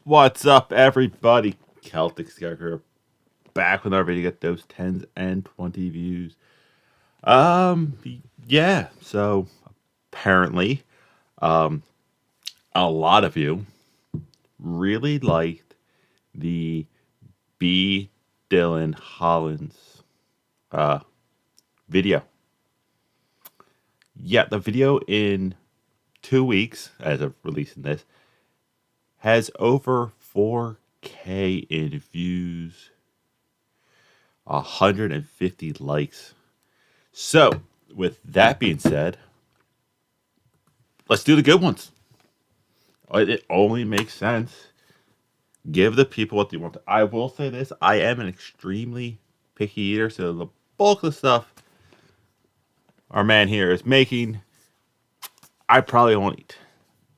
What's up, everybody? Celtic Scarecrow back with our video to get those 10s and 20 views. Yeah, so apparently, a lot of you really liked the B. Dylan Hollins video. Yeah, the video in 2 weeks, as of releasing this, has over 4K in views, 150 likes. So, with that being said, let's do the good ones. It only makes sense. Give the people what they want. I will say this, I am an extremely picky eater, so the bulk of the stuff our man here is making, I probably won't eat.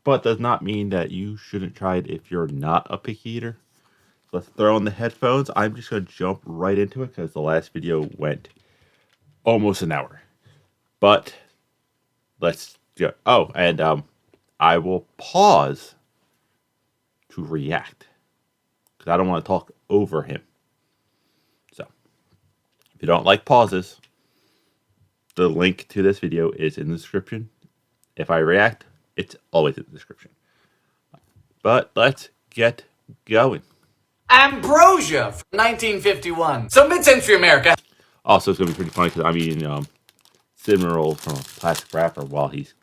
But does not mean that you shouldn't try it if you're not a picky eater. So let's throw on the headphones. I'm just going to jump right into it because the last video went almost an hour. But let's go. Oh, and I will pause to react because I don't want to talk over him. So if you don't like pauses, the link to this video is in the description. If I react, it's always in the description. But let's get going. Ambrosia from 1951. So mid-century America. Also, it's going to be pretty funny because I'm eating cinnamon rolls from a plastic wrapper while he's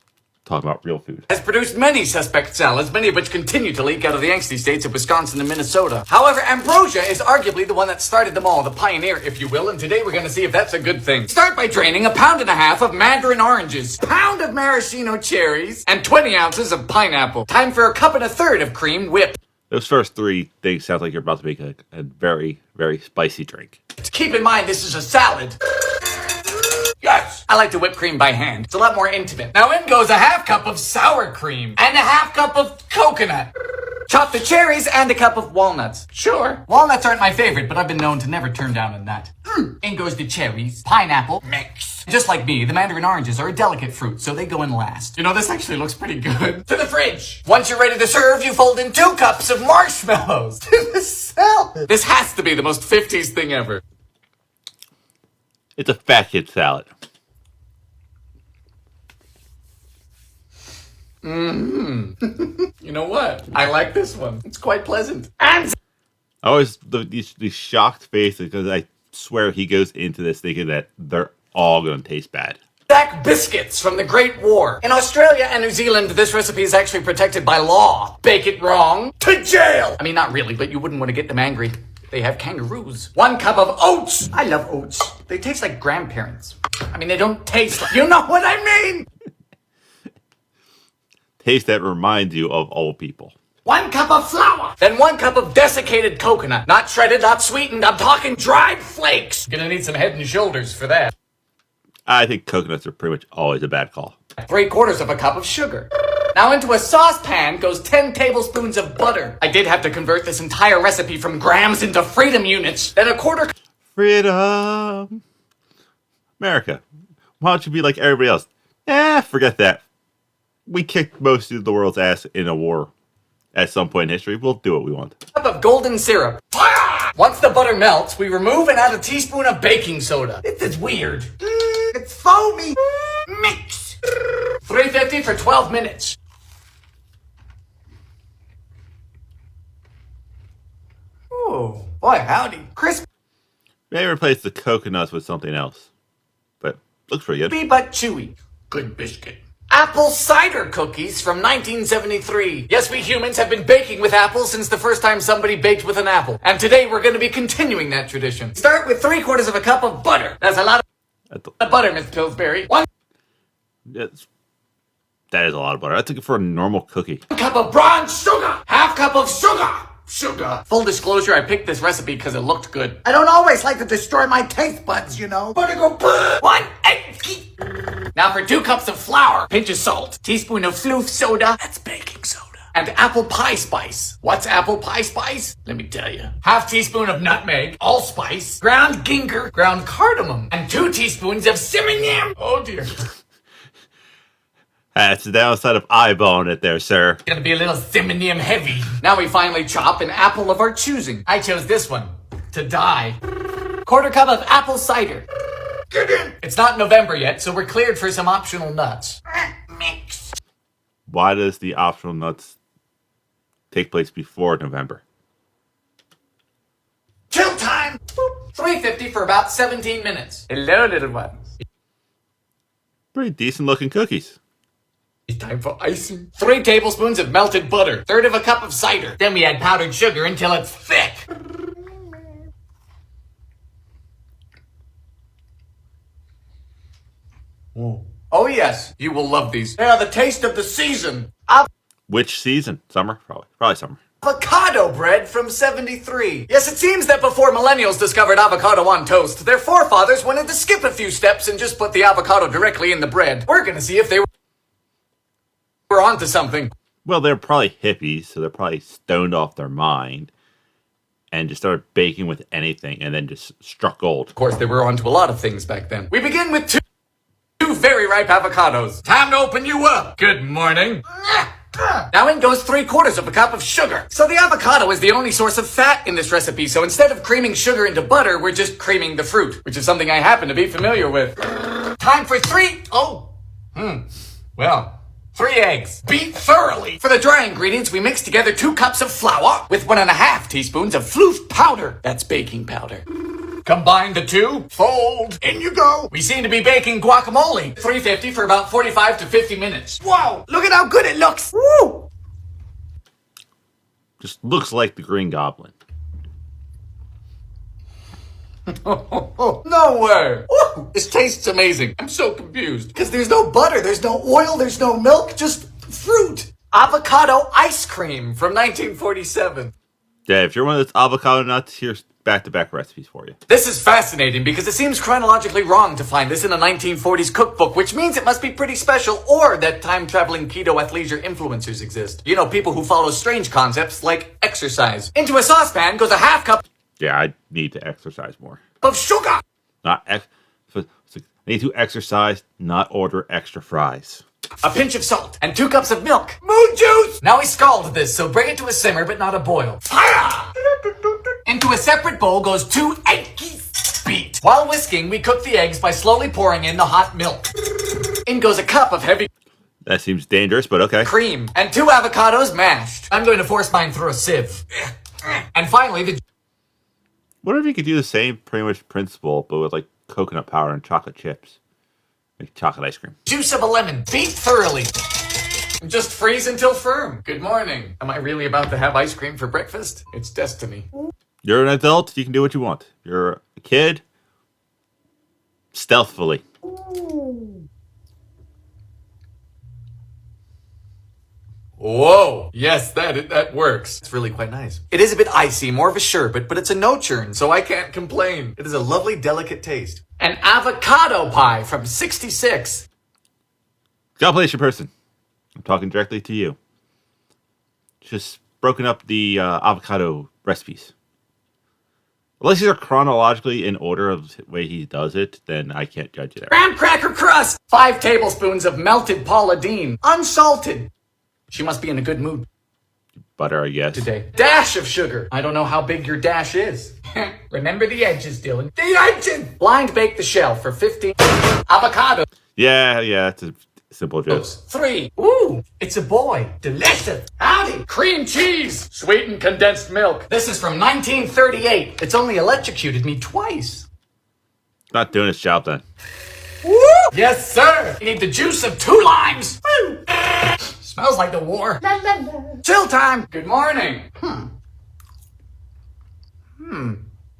talking about real food. Has produced many suspect salads, many of which continue to leak out of the angsty states of Wisconsin and Minnesota. However, Ambrosia is arguably the one that started them all, the pioneer, if you will, and today we're going to see if that's a good thing. Start by draining 1.5 pounds of mandarin oranges, pound of maraschino cherries, and 20 ounces of pineapple. Time for 1.3 cups of cream whipped. Those first three things sound like you're about to make a very, very spicy drink. Keep in mind, this is a salad. Yes! I like to whip cream by hand. It's a lot more intimate. Now in goes 1/2 cup of sour cream and 1/2 cup of coconut. Chop the cherries and 1 cup of walnuts. Sure. Walnuts aren't my favorite, but I've been known to never turn down a nut. In goes the cherries, pineapple, mix. Just like me, the mandarin oranges are a delicate fruit, so they go in last. You know, this actually looks pretty good. To the fridge. Once you're ready to serve, you fold in 2 cups of marshmallows. To the salad. This has to be the most 50s thing ever. It's a fat kid salad. You know what? I like this one. It's quite pleasant. And I always these shocked faces because I swear he goes into this thinking that they're all going to taste bad. Stack biscuits from the Great War. In Australia and New Zealand, this recipe is actually protected by law. Bake it wrong, to jail! I mean, not really, but you wouldn't want to get them angry. They have kangaroos. 1 cup of oats. I love oats. They taste like grandparents. I mean, they don't taste like... You know what I mean? Taste that reminds you of old people. 1 cup of flour. Then 1 cup of desiccated coconut. Not shredded, not sweetened. I'm talking dried flakes. Gonna need some head and shoulders for that. I think coconuts are pretty much always a bad call. 3/4 cup of sugar. Now into a saucepan goes 10 tablespoons of butter. I did have to convert this entire recipe from grams into freedom units. Then 1/4 Freedom. America. Why don't you be like everybody else? Forget that. We kicked most of the world's ass in a war at some point in history. We'll do what we want. cup of golden syrup. Once the butter melts, we remove and add a teaspoon of baking soda. This is weird. It's foamy. Mix. 350 for 12 minutes. Oh, boy, howdy. Crispy Maybe replace the coconuts with something else. But looks pretty good. but chewy. Good biscuit. Apple cider cookies from 1973. Yes, we humans have been baking with apples since the first time somebody baked with an apple. And today we're going to be continuing that tradition. Start with 3/4 cup of butter. That's a lot of butter, Miss Pillsbury. 1 That is a lot of butter. I took it for a normal cookie. cup of brown sugar. 1/2 cup of sugar. Sugar. Full disclosure, I picked this recipe because it looked good. I don't always like to destroy my taste buds, you know. Butter go 1 egg. Now for 2 cups of flour, pinch of salt, teaspoon of floof soda, that's baking soda, and apple pie spice. What's apple pie spice? Let me tell you. 1/2 teaspoon of nutmeg, allspice, ground ginger, ground cardamom, and 2 teaspoons of cinnamon. Oh dear. That's the downside of eyeballing it there, sir. Gonna be a little Simonium heavy. Now we finally chop an apple of our choosing. I chose this one to die. Quarter cup of apple cider. It's not November yet, so we're cleared for some optional nuts. Mix. Why does the optional nuts take place before November? Chill time. $3.50 for about 17 minutes. Hello, little ones. Pretty decent looking cookies. It's time for icing. 3 tablespoons of melted butter. Third of a cup of cider. Then we add powdered sugar until it's thick. Oh yes, you will love these. They are the taste of the season. Which season? Summer? Probably summer. Avocado bread from 73. Yes, it seems that before millennials discovered avocado on toast, their forefathers wanted to skip a few steps and just put the avocado directly in the bread. We're gonna see if they were onto something. Well, they're probably hippies, so they're probably stoned off their mind and just started baking with anything and then just struck gold. Of course, they were onto a lot of things back then. We begin with two very ripe avocados. Time to open you up. Good morning. Now in goes 3/4 of a cup of sugar. So the avocado is the only source of fat in this recipe, so instead of creaming sugar into butter, we're just creaming the fruit, which is something I happen to be familiar with. Time for 3 eggs. Beat thoroughly. For the dry ingredients, we mix together 2 cups of flour with 1.5 teaspoons of floof powder. That's baking powder. Combine the two, fold, in you go. We seem to be baking guacamole. $3.50 for about 45 to 50 minutes. Wow, look at how good it looks. Woo! Just looks like the Green Goblin. No way. Ooh, this tastes amazing. I'm so confused. Because there's no butter, there's no oil, there's no milk, just fruit. Avocado ice cream from 1947. Yeah, if you're one of those avocado nuts, here's back-to-back recipes for you. This is fascinating because it seems chronologically wrong to find this in a 1940s cookbook, which means it must be pretty special or that time-traveling keto athleisure influencers exist. You know, people who follow strange concepts like exercise. Into a saucepan goes a 1/2 cup Yeah, I need to exercise more. of sugar. I need to exercise, not order extra fries. A pinch of salt, and 2 cups of milk. Moon juice! Now we scald this, so bring it to a simmer, but not a boil. Fire! Into a separate bowl goes 2 eggs. Beat. While whisking, we cook the eggs by slowly pouring in the hot milk. In goes a cup of heavy That seems dangerous, but okay. cream, and 2 avocados mashed. I'm going to force mine through a sieve. And finally, the What if you could do the same pretty much principle, but with like coconut powder and chocolate chips? Like chocolate ice cream. juice of a lemon. Beat thoroughly. And just freeze until firm. Good morning. Am I really about to have ice cream for breakfast? It's destiny. You're an adult, you can do what you want. You're a kid, stealthily. Whoa! Yes, that works. It's really quite nice. It is a bit icy, more of a sherbet, but it's a no churn, so I can't complain. It is a lovely, delicate taste. An avocado pie from 66. God bless your person. I'm talking directly to you. Just broken up the avocado recipes. Unless these are chronologically in order of the way he does it, then I can't judge you there. Graham cracker crust. 5 tablespoons of melted Paula Deen, unsalted. She must be in a good mood Butter, I guess. today. Dash of sugar. I don't know how big your dash is. Remember the edges, Dylan. The edges! Blind bake the shell for 15. Avocado. Yeah, it's a simple joke. 3. Ooh, it's a boy. Delicious. Howdy. Cream cheese. Sweetened condensed milk. This is from 1938. It's only electrocuted me twice. Not doing its job then. Woo! Yes, sir. You need the juice of 2 limes. Woo! Smells like the war. Chill time. Good morning.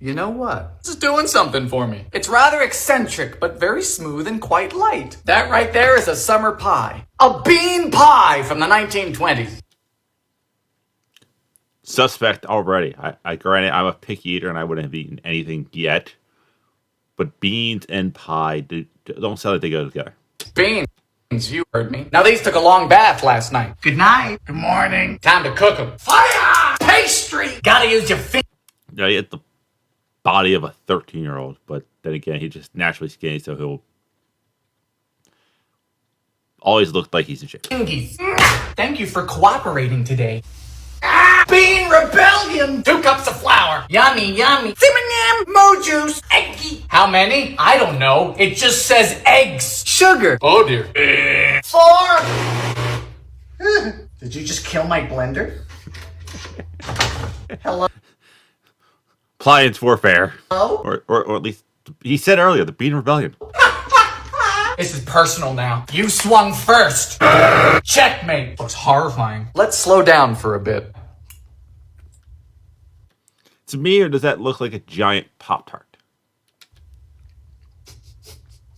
You know what? This is doing something for me. It's rather eccentric, but very smooth and quite light. That right there is a summer pie. A bean pie from the 1920s. Suspect already. I granted I'm a picky eater and I wouldn't have eaten anything yet. But beans and pie don't sound like they go together. Beans. You heard me. Now these took a long bath last night. Good night. Good morning. Time to cook them. Fire! Pastry! Gotta use your finger. Yeah, he had the body of a 13-year-old, but then again, he's just naturally skinny, so he'll always looked like he's in shape. Fingies. Thank you for cooperating today. Bean Rebellion! 2 cups of flour. Yummy, yummy. Simmonyam, mo juice, eggy. How many? I don't know. It just says eggs. Sugar. Oh dear. 4. Did you just kill my blender? Hello? Appliance warfare. Hello? Or at least, he said earlier, the Bean Rebellion. This is personal now. You swung first. Checkmate. Looks horrifying. Let's slow down for a bit. To me, or does that look like a giant Pop-Tart?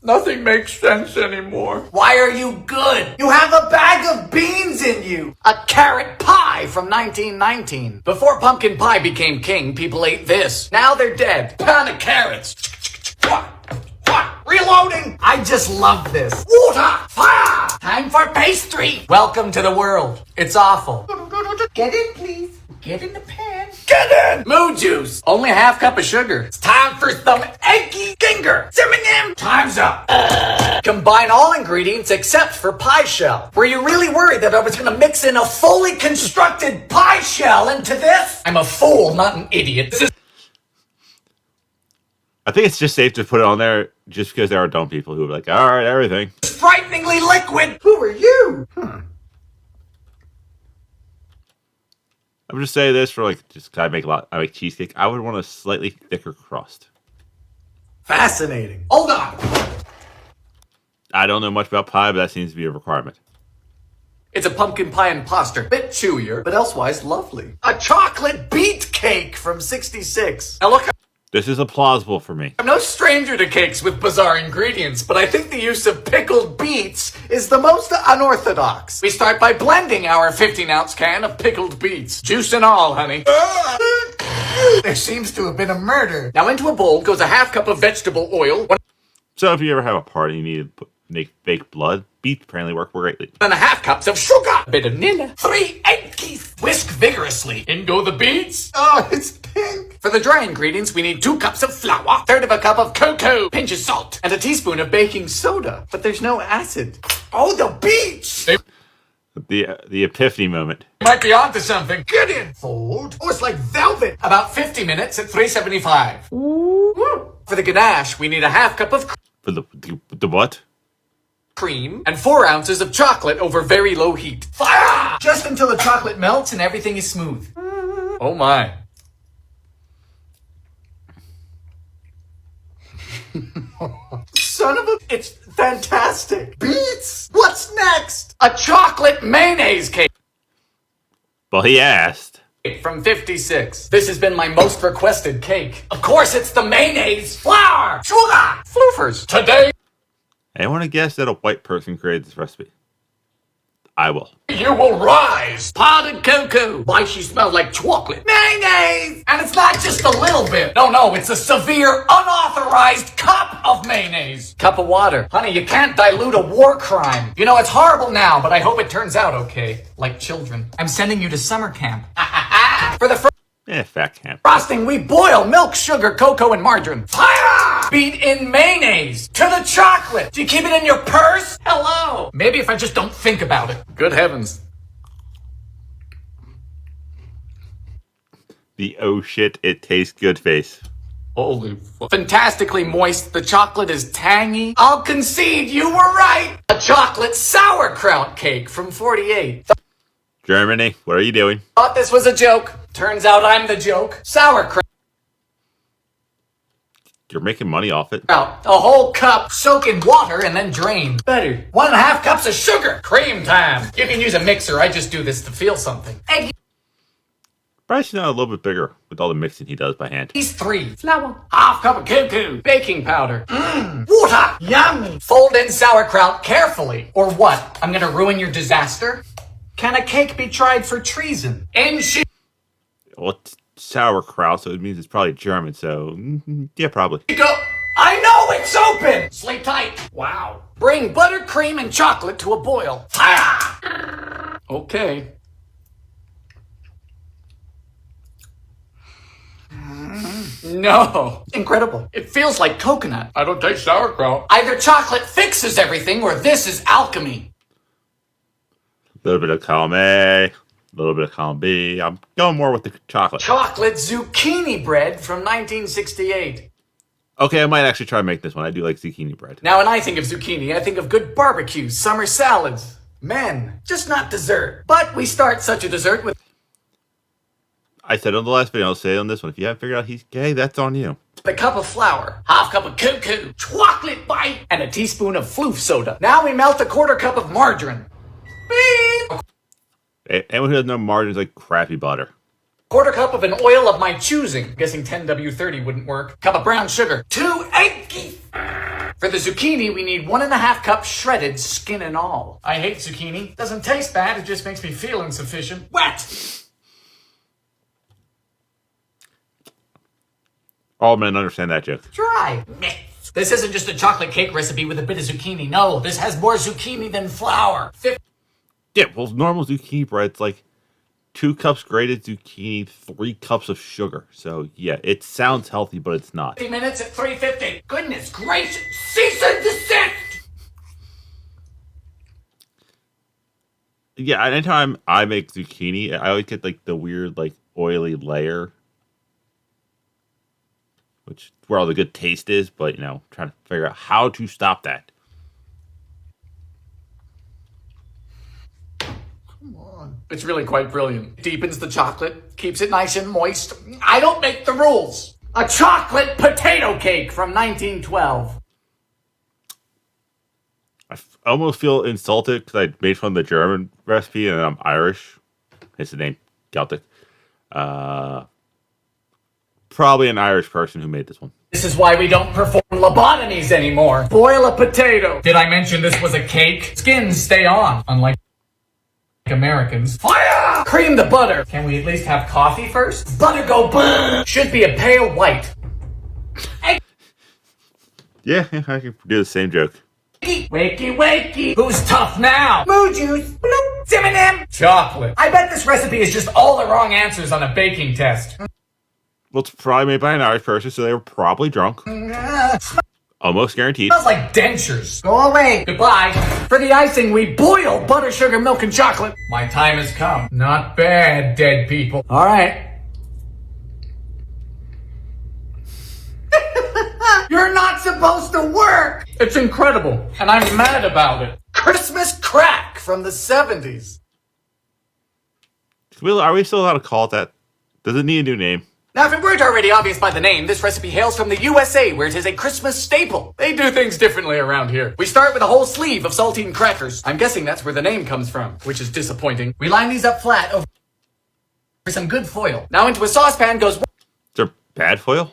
Nothing makes sense anymore. Why are you good? You have a bag of beans in you. A carrot pie from 1919. Before pumpkin pie became king, people ate this. Now they're dead. Pound of carrots. Reloading. I just love this. Water. Fire. Time for pastry. Welcome to the world. It's awful. Get in, please. Get in the pan. Get in! Moo juice. Only a half cup of sugar. It's time for some eggy ginger. Simmonyam. Time's up. Combine all ingredients except for pie shell. Were you really worried that I was going to mix in a fully constructed pie shell into this? I'm a fool, not an idiot. This is I think it's just safe to put it on there just because there are dumb people who are like, all right, everything. frighteningly liquid. Who are you? I would just say this for like, just 'cause I make cheesecake. I would want a slightly thicker crust. Fascinating. Hold on. I don't know much about pie, but that seems to be a requirement. It's a pumpkin pie imposter. Bit chewier, but elsewise lovely. A chocolate beet cake from 66. Now look, This is plausible for me. I'm no stranger to cakes with bizarre ingredients, but I think the use of pickled beets is the most unorthodox. We start by blending our 15-ounce can of pickled beets. Juice and all, honey. There seems to have been a murder. Now into a bowl goes a half cup of vegetable oil, So if you ever have a party and you need to make fake blood, beets apparently work greatly. 1.5 cups of sugar, a bit of vanilla, 3 egg keys. Whisk vigorously. In go the beets. Oh, it's pink. For the dry ingredients, we need 2 cups of flour, 1/3 of a cup of cocoa, pinch of salt, and a teaspoon of baking soda. But there's no acid. Oh, the beets! They The epiphany moment. might be onto something. Get in. Fold. Oh, it's like velvet. About 50 minutes at 375. Woo. For the ganache, we need a half cup of For the what? cream and 4 ounces of chocolate over very low heat. Fire! Just until the chocolate melts and everything is smooth. Oh my. Son of a... It's fantastic. Beets? What's next? A chocolate mayonnaise cake Well, he asked. from 56. This has been my most requested cake. Of course, it's the mayonnaise, flour, sugar, floofers. Today, Anyone to guess that a white person created this recipe? I will. you will rise. Powdered cocoa. Why, she smells like chocolate. Mayonnaise! And it's not just a little bit. No, it's a severe, unauthorized cup of mayonnaise. Cup of water. Honey, you can't dilute a war crime. You know, it's horrible now, but I hope it turns out okay. Like children. I'm sending you to summer camp. For the Fat camp. frosting, we boil milk, sugar, cocoa, and margarine. Fire! Beat in mayonnaise to the chocolate. Do you keep it in your purse? Hello. Maybe if I just don't think about it. Good heavens. The oh shit, it tastes good face. Holy fuck. Fantastically moist. The chocolate is tangy. I'll concede you were right. A chocolate sauerkraut cake from 48. Germany, what are you doing? Thought this was a joke. Turns out I'm the joke. Sauerkraut. You're making money off it. A whole cup, soak in water, and then drain. Better. 1.5 cups of sugar. Cream time. You can use a mixer. I just do this to feel something. Egg Probably should know a little bit bigger with all the mixing he does by hand. These 3. Flour. Half cup of cocoa. Baking powder. Water. Yummy. Fold in sauerkraut carefully. Or what? I'm gonna ruin your disaster? Can a cake be tried for treason? Well, it's sauerkraut, so it means it's probably German, so yeah, probably. Go. I know it's open. Sleep tight. Wow. Bring buttercream and chocolate to a boil. Fire. Okay. No. Incredible. It feels like coconut. I don't taste sauerkraut. Either chocolate fixes everything or this is alchemy. little bit of column A, a little bit of column B. I'm going more with the chocolate. Chocolate zucchini bread from 1968. Okay, I might actually try to make this one. I do like zucchini bread. Now, when I think of zucchini, I think of good barbecue, summer salads. Men, just not dessert. But we start such a dessert with I said on the last video, I'll say on this one, if you haven't figured out he's gay, that's on you. a cup of flour, half cup of cuckoo, chocolate bite, and a teaspoon of floof soda. Now we melt a quarter cup of margarine. Beep. Anyone who doesn't know margarine is like crappy butter. Quarter cup of an oil of my choosing. Guessing 10W30 wouldn't work. Cup of brown sugar. 2 eggs. For the zucchini, we need 1.5 cups shredded, skin and all. I hate zucchini. Doesn't taste bad, it just makes me feel insufficient. Wet! All men understand that joke. Dry. This isn't just a chocolate cake recipe with a bit of zucchini. No, this has more zucchini than flour. Yeah, well, normal zucchini bread's like 2 cups grated zucchini, 3 cups of sugar. So, yeah, it sounds healthy, but it's not. 50 minutes at 350. Goodness gracious. Cease and desist! Yeah, anytime I make zucchini, I always get like the weird, like, oily layer. Which is where all the good taste is, but, you know, trying to figure out how to stop that. It's really quite brilliant. Deepens the chocolate, keeps it nice and moist. I don't make the rules. A chocolate potato cake from 1912. I almost feel insulted because I made fun of the German recipe and I'm Irish. It's the name, Celtic. Probably an Irish person who made this one. This is why we don't perform lobotomies anymore. Boil a potato. Did I mention this was a cake? Skins stay on, unlike Americans. Fire! Cream the butter. Can we at least have coffee first? Butter go boom. Should be a pale white. Yeah, I can do the same joke. Wakey, wakey. Who's tough now? Moo juice. Bloop. M&M. Chocolate. I bet this recipe is just all the wrong answers on a baking test. Well, it's probably made by an Irish person, so they were probably drunk. Almost guaranteed. Smells like dentures. Go away. Goodbye. For the icing, we boil butter, sugar, milk, and chocolate. My time has come. Not bad, dead people. All right. You're not supposed to work. It's incredible, and I'm mad about it. Christmas crack from the 70s. Are we still allowed to call it that? Does it need a new name? Now, if it weren't already obvious by the name, this recipe hails from the USA, where it is a Christmas staple. They do things differently around here. We start with a whole sleeve of saltine crackers. I'm guessing that's where the name comes from, which is disappointing. We line these up flat over some good foil. Now into a saucepan goes Is there bad foil?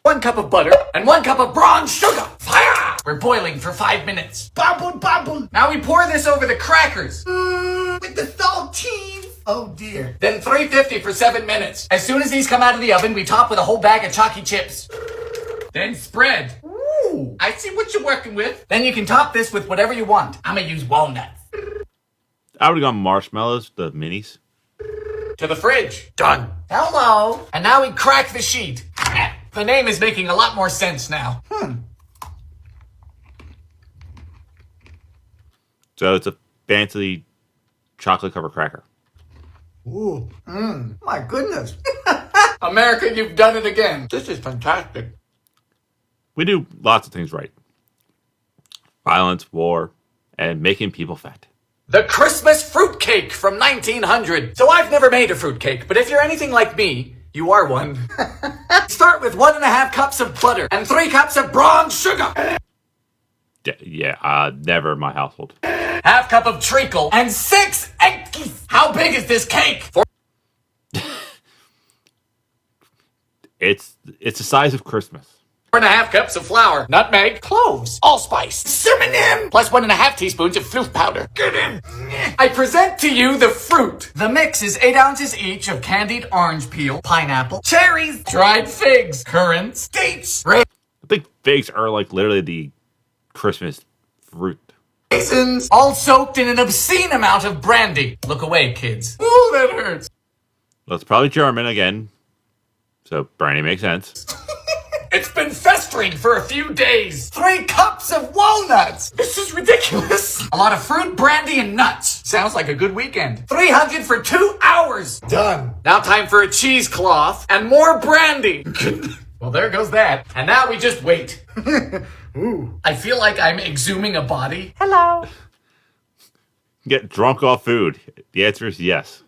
1 cup of butter and 1 cup of brown sugar. Fire! We're boiling for 5 minutes. Bubble, bubble. Now we pour this over the crackers. With the saltine. Oh dear. Then 350 for 7 minutes. As soon as these come out of the oven, we top with a whole bag of chalky chips. Then spread. Ooh, I see what you're working with. Then you can top this with whatever you want. I'm gonna use walnuts. I would have gone marshmallows, the minis. To the fridge. Done. Hello. And now we crack the sheet. The name is making a lot more sense now. So it's a fancy chocolate covered cracker. Ooh. My goodness. America, you've done it again. This is fantastic. We do lots of things right. Violence, war, and making people fat. The Christmas fruitcake from 1900. So I've never made a fruitcake, but if you're anything like me, you are one. Start with 1.5 cups of butter and 3 cups of brown sugar. Never in my household. Half cup of treacle and 6 eggs. How big is this cake? It's the size of Christmas. 4.5 cups of flour, nutmeg, cloves, allspice, cinnamon, plus 1.5 teaspoons of floof powder. Get in. I present to you the fruit. The mix is 8 ounces each of candied orange peel, pineapple, cherries, dried figs, currants, dates, I think figs are like literally the Christmas fruit. raisins, all soaked in an obscene amount of brandy. Look away, kids. Ooh, that hurts. Well, it's probably German again, so brandy makes sense. It's been festering for a few days. 3 cups of walnuts. This is ridiculous. A lot of fruit, brandy, and nuts. Sounds like a good weekend. 300 for 2 hours. Done. Now time for a cheesecloth and more brandy. Well, there goes that. And now we just wait. Ooh. I feel like I'm exhuming a body. Hello. Get drunk off food. The answer is yes.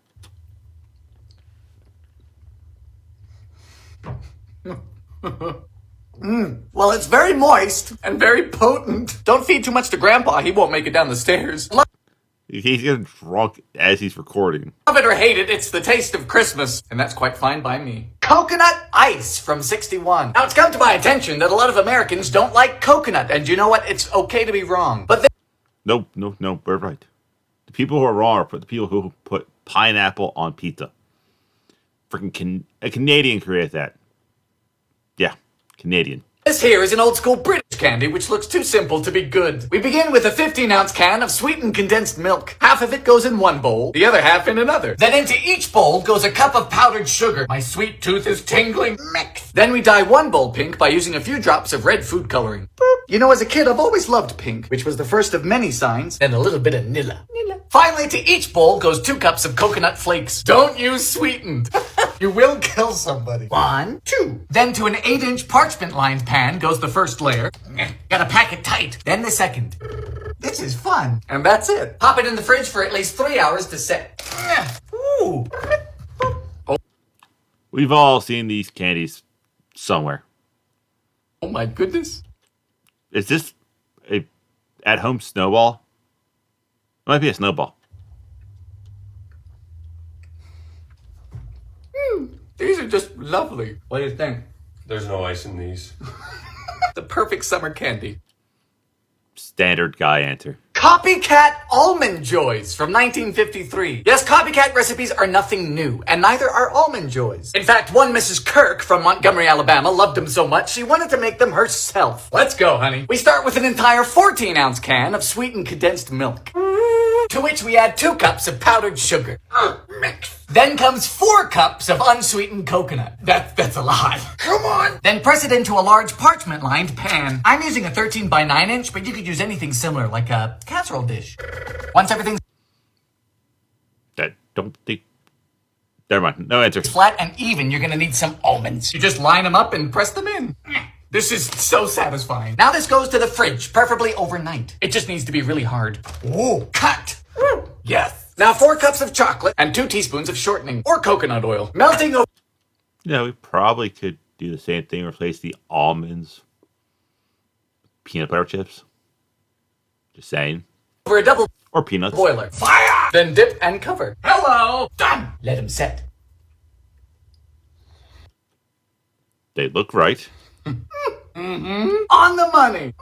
Well, it's very moist and very potent. Don't feed too much to Grandpa. He won't make it down the stairs. He's getting drunk as he's recording. Love it or hate it, it's the taste of Christmas, and that's quite fine by me. Coconut ice from 61. Now, it's come to my attention that a lot of Americans don't like coconut, and you know what? It's okay to be wrong. But No, we're right. The people who are wrong are the people who put pineapple on pizza. Freaking a Canadian created that. Yeah, Canadian. this here is an old school British candy which looks too simple to be good. We begin with a 15-ounce can of sweetened condensed milk. Half of it goes in one bowl, the other half in another. Then into each bowl goes a cup of powdered sugar. My sweet tooth is tingling. Mix. Then we dye one bowl pink by using a few drops of red food coloring. Boop. You know, as a kid, I've always loved pink, which was the first of many signs, and a little bit of Nilla. Finally, to each bowl goes 2 cups of coconut flakes. Don't use sweetened. You will kill somebody. 1, 2. Then to an 8-inch parchment-lined pan goes the first layer. Gotta pack it tight. Then the second. This is fun. And that's it. Pop it in the fridge for at least 3 hours to set. Ooh. We've all seen these candies somewhere. Oh my goodness. Is this a at-home snowball? It might be a snowball. These are just lovely. What do you think? There's no ice in these. The perfect summer candy. Standard guy answer. Copycat Almond Joys from 1953. Yes, copycat recipes are nothing new, and neither are Almond Joys. In fact, one Mrs. Kirk from Montgomery, Alabama loved them so much she wanted to make them herself. Let's go, honey. We start with an entire 14-ounce can of sweetened condensed milk, to which we add 2 cups of powdered sugar. Mix. Then comes 4 cups of unsweetened coconut. That's a lot. Come on. Then press it into a large parchment-lined pan. I'm using a 13 by 9 inch, but you could use anything similar, like a casserole dish. Once everything's Never mind. No answer. flat and even, you're gonna need some almonds. You just line them up and press them in. This is so satisfying. Now this goes to the fridge, preferably overnight. It just needs to be really hard. Ooh, cut. Yes. Now 4 cups of chocolate and 2 teaspoons of shortening or coconut oil. Melting over Yeah, we probably could do the same thing. Replace the almonds with peanut butter chips. Just saying. a double Or peanuts. boiler. Fire! Then dip and cover. Hello! Done! Let them set. They look right. On the money.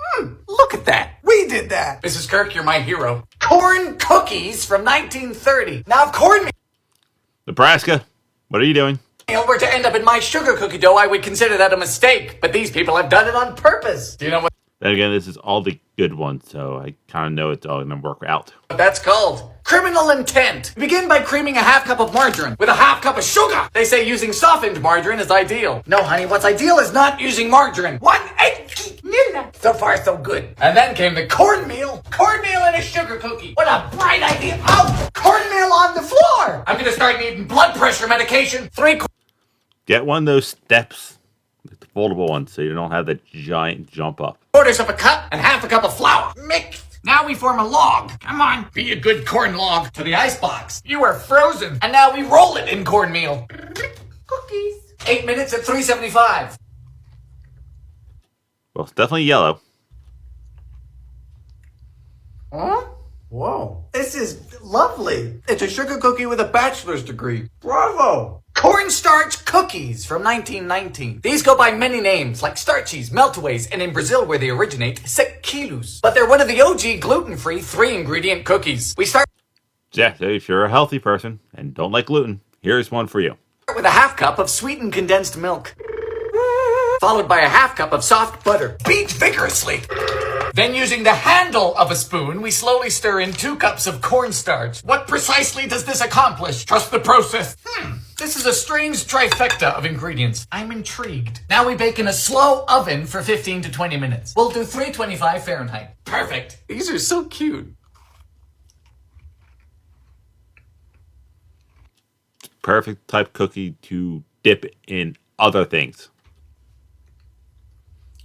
Look at that. We did that. Mrs. Kirk, you're my hero. Corn cookies from 1930. Now, if cornmeal Nebraska, what are you doing? were to end up in my sugar cookie dough, I would consider that a mistake. But these people have done it on purpose. Do you know what Then again, this is all the good ones, so I kind of know it's all going to work out. that's called? Criminal intent. Begin by creaming a half cup of margarine with a half cup of sugar. They say using softened margarine is ideal. No, honey, what's ideal is not using margarine. 180. So far, so good. And then came the cornmeal. Cornmeal and a sugar cookie. What a bright idea. Oh, cornmeal on the floor. I'm gonna start needing blood pressure medication. 3 Get one of those steps, like the foldable ones, so you don't have that giant jump up. quarters of a cup and half a cup of flour. Mixed. Now we form a log. Come on, be a good corn log. To the icebox. You are frozen. And now we roll it in cornmeal. Cookies. 8 minutes at 375. Well, it's definitely yellow. Huh? Whoa. This is lovely. It's a sugar cookie with a bachelor's degree. Bravo. Cornstarch cookies from 1919. These go by many names, like Starchies, Meltaways, and in Brazil where they originate, Sequilus. But they're one of the OG gluten-free 3-ingredient cookies. We start Yeah, so if you're a healthy person and don't like gluten, here's one for you. with a half cup of sweetened condensed milk, followed by a half cup of soft butter. Beat vigorously. Then using the handle of a spoon, we slowly stir in 2 cups of cornstarch. What precisely does this accomplish? Trust the process. This is a strange trifecta of ingredients. I'm intrigued. Now we bake in a slow oven for 15 to 20 minutes. We'll do 325 Fahrenheit. Perfect. These are so cute. perfect type cookie to dip in other things.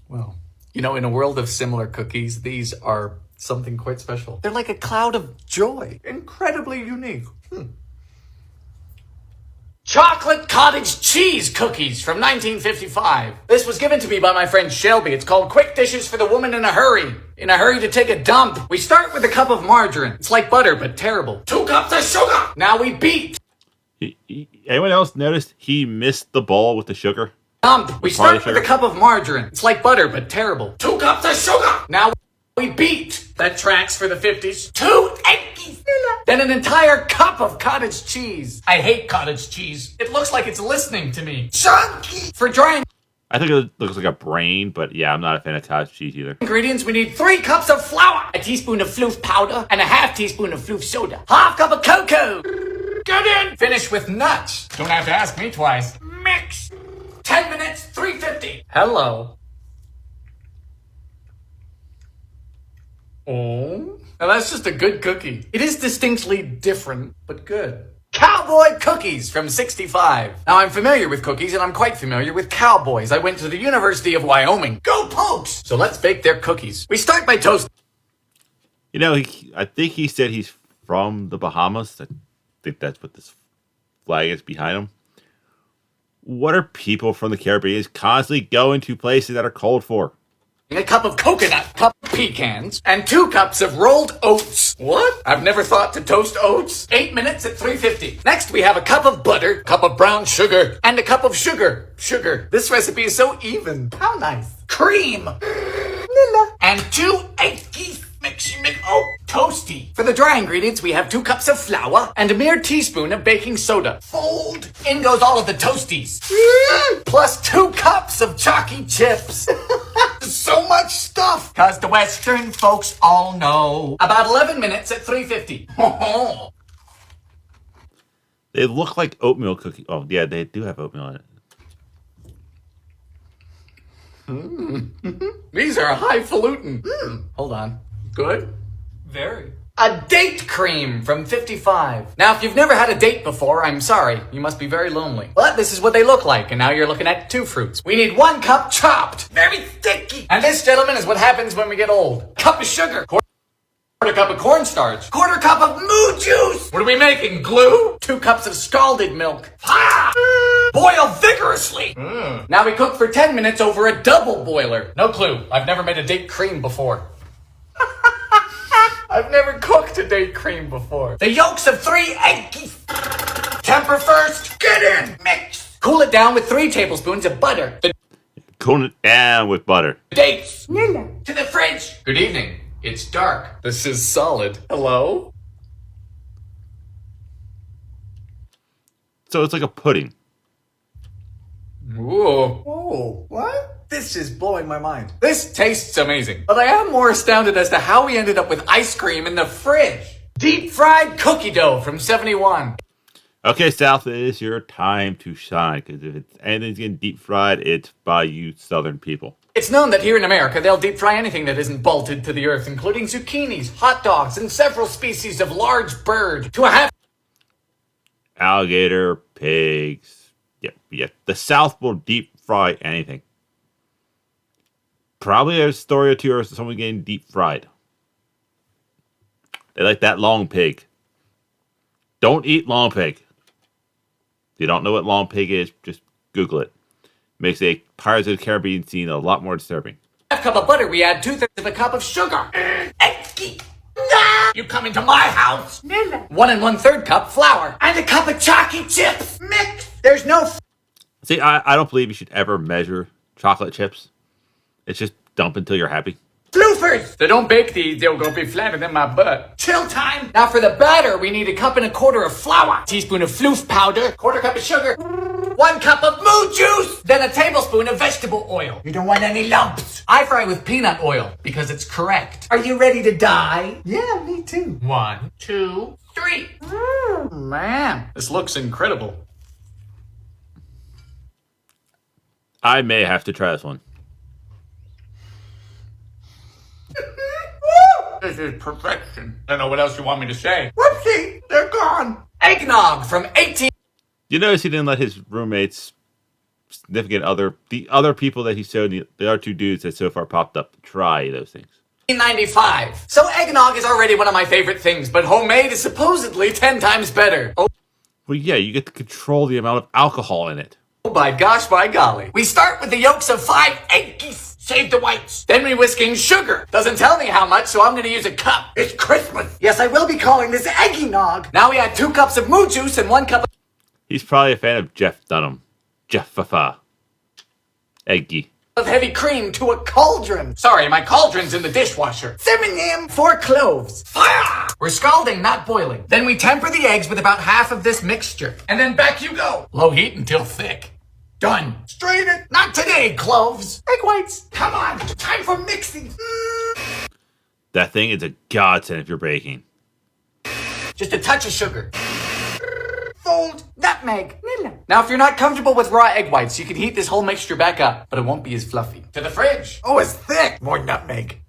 Well, in a world of similar cookies, these are something quite special. They're like a cloud of joy. Incredibly unique. Chocolate cottage cheese cookies from 1955. This was given to me by my friend Shelby. It's called Quick Dishes for the Woman in a Hurry. In a hurry to take a dump. We start with a cup of margarine. It's like butter, but terrible. 2 cups of sugar. Now we beat. Anyone else noticed he missed the bowl with the sugar? We start with a cup of margarine. It's like butter, but terrible. 2 cups of sugar. Now we beat. That tracks for the 50s. 2 eggs. Then an entire cup of cottage cheese. I hate cottage cheese. It looks like it's listening to me. Chunky. For drying I think it looks like a brain, but yeah, I'm not a fan of cottage cheese either. ingredients, we need 3 cups of flour, a teaspoon of floof powder, and a half teaspoon of floof soda. Half cup of cocoa. Get in. Finish with nuts. Don't have to ask me twice. Mix. 10 minutes, 350. Hello. Oh. Now that's just a good cookie. It is distinctly different, but good. Cowboy cookies from 65. Now I'm familiar with cookies and I'm quite familiar with cowboys. I went to the University of Wyoming. Go Pokes! So let's bake their cookies. We start by toasting. I think he said he's from the Bahamas. I think that's what this flag is behind him. What are people from the Caribbean constantly going to places that are cold for? A cup of coconut, cup of pecans, and 2 cups of rolled oats. What? I've never thought to toast oats. 8 minutes at 350. Next, we have a cup of butter, cup of brown sugar, and a cup of sugar. Sugar. This recipe is so even. How nice. Cream. Lila. And 2 eggs. Mix. Oh, toasty. For the dry ingredients, we have 2 cups of flour and a mere teaspoon of baking soda. Fold. In goes all of the toasties. Plus 2 cups of chalky chips. So much stuff. Cause the Western folks all know. About 11 minutes at 350. They look like oatmeal cookies. Oh, yeah, they do have oatmeal in it. These are highfalutin. Hold on. Good? Very. A date cream from 55. Now, if you've never had a date before, I'm sorry. You must be very lonely. But this is what they look like, and now you're looking at 2 fruits. We need 1 cup chopped. Very sticky. And this, gentlemen, is what happens when we get old. Cup of sugar. Quarter cup of cornstarch. Quarter cup of moo juice. What are we making? Glue? 2 cups of scalded milk. Ah! Boil vigorously. Now we cook for 10 minutes over a double boiler. No clue. I've never made a date cream before. I've never cooked a date cream before. The yolks of 3 eggs. Temper first. Get in. Mix. Cool it down with 3 tablespoons of butter. The Cool it down with butter. dates. To the fridge. Good evening. It's dark. This is solid. Hello? So it's like a pudding. Whoa. Whoa. What? This is blowing my mind. This tastes amazing. But I am more astounded as to how we ended up with ice cream in the fridge. Deep fried cookie dough from 71. Okay, South, it is your time to shine. Because if anything's getting deep fried, it's by you Southern people. It's known that here in America, they'll deep fry anything that isn't bolted to the earth, including zucchinis, hot dogs, and several species of large bird to a half. Alligator, pigs. Yeah. The South will deep fry anything. Probably a story or 2 or someone getting deep fried. They like that long pig. Don't eat long pig. If you don't know what long pig is, just Google it. Makes a Pirates of the Caribbean scene a lot more disturbing. Half cup of butter, we add 2/3 of a cup of sugar. You come into my house. 1 1/3 cup flour. And a cup of chalky chips. Mix. There's no... See, I don't believe you should ever measure chocolate chips. It's just dump until you're happy. Floofers! They don't bake these, they'll go be flatter than my butt. Chill time! Now for the batter, we need 1 1/4 cup of flour, teaspoon of floof powder, 1/4 cup of sugar, 1 cup of moo juice, then a tablespoon of vegetable oil. You don't want any lumps. I fry with peanut oil, because it's correct. Are you ready to die? Yeah, me too. 1, 2, 3. Man, this looks incredible. I may have to try this one. This is perfection. I don't know what else you want me to say. Whoopsie, they're gone. Eggnog from 18... You notice he didn't let his roommates, significant other, the other people that he showed, the other two dudes that so far popped up, try those things. 1995. So eggnog is already one of my favorite things, but homemade is supposedly 10 times better. Oh Well, yeah, you get to control the amount of alcohol in it. by gosh, by golly. We start with the yolks of 5 egg geese. Save the whites. Then we whisk in sugar. Doesn't tell me how much, so I'm gonna use a cup. It's Christmas. Yes, I will be calling this eggy nog. Now we add 2 cups of moo juice and 1 cup of He's probably a fan of Jeff Dunham. Jeff Fafa. Eggy. heavy cream to a cauldron. Sorry, my cauldron's in the dishwasher. 7 ham, 4 cloves. Fire! We're scalding, not boiling. Then we temper the eggs with about half of this mixture. And then back you go. Low heat until thick. Done. Strain it. Not today, cloves. Egg whites. Come on. Time for mixing. That thing is a godsend if you're baking. Just a touch of sugar. Fold. Nutmeg. Now, if you're not comfortable with raw egg whites, you can heat this whole mixture back up, but it won't be as fluffy. To the fridge. Oh, it's thick. More nutmeg.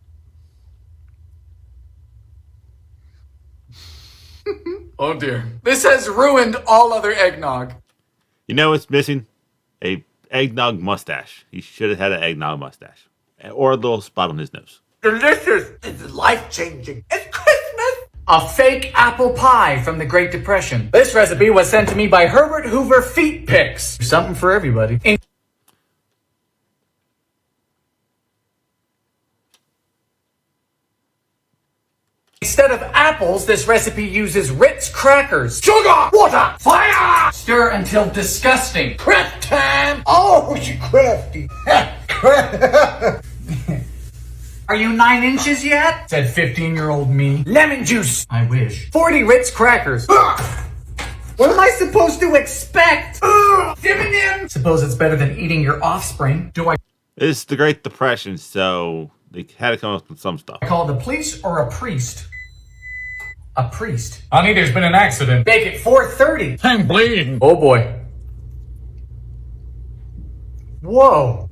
Oh dear. This has ruined all other eggnog. You know what's missing? A eggnog mustache. He should have had an eggnog mustache. Or a little spot on his nose. Delicious. It's life-changing. It's Christmas. A fake apple pie from the Great Depression. This recipe was sent to me by Herbert Hoover Feet Picks. Something for everybody. Instead of apples, this recipe uses Ritz crackers. Sugar! Water! Fire! Stir until disgusting. Prep time! Oh, you crafty. Are you 9 inches yet? Said 15-year-old me. Lemon juice! I wish. 40 Ritz crackers. What am I supposed to expect? Suppose it's better than eating your offspring. Do I It's the Great Depression, so they had to come up with some stuff. call the police or a priest? A priest. Honey, there's been an accident. Bake at 4:30. I'm bleeding. Oh boy. Whoa.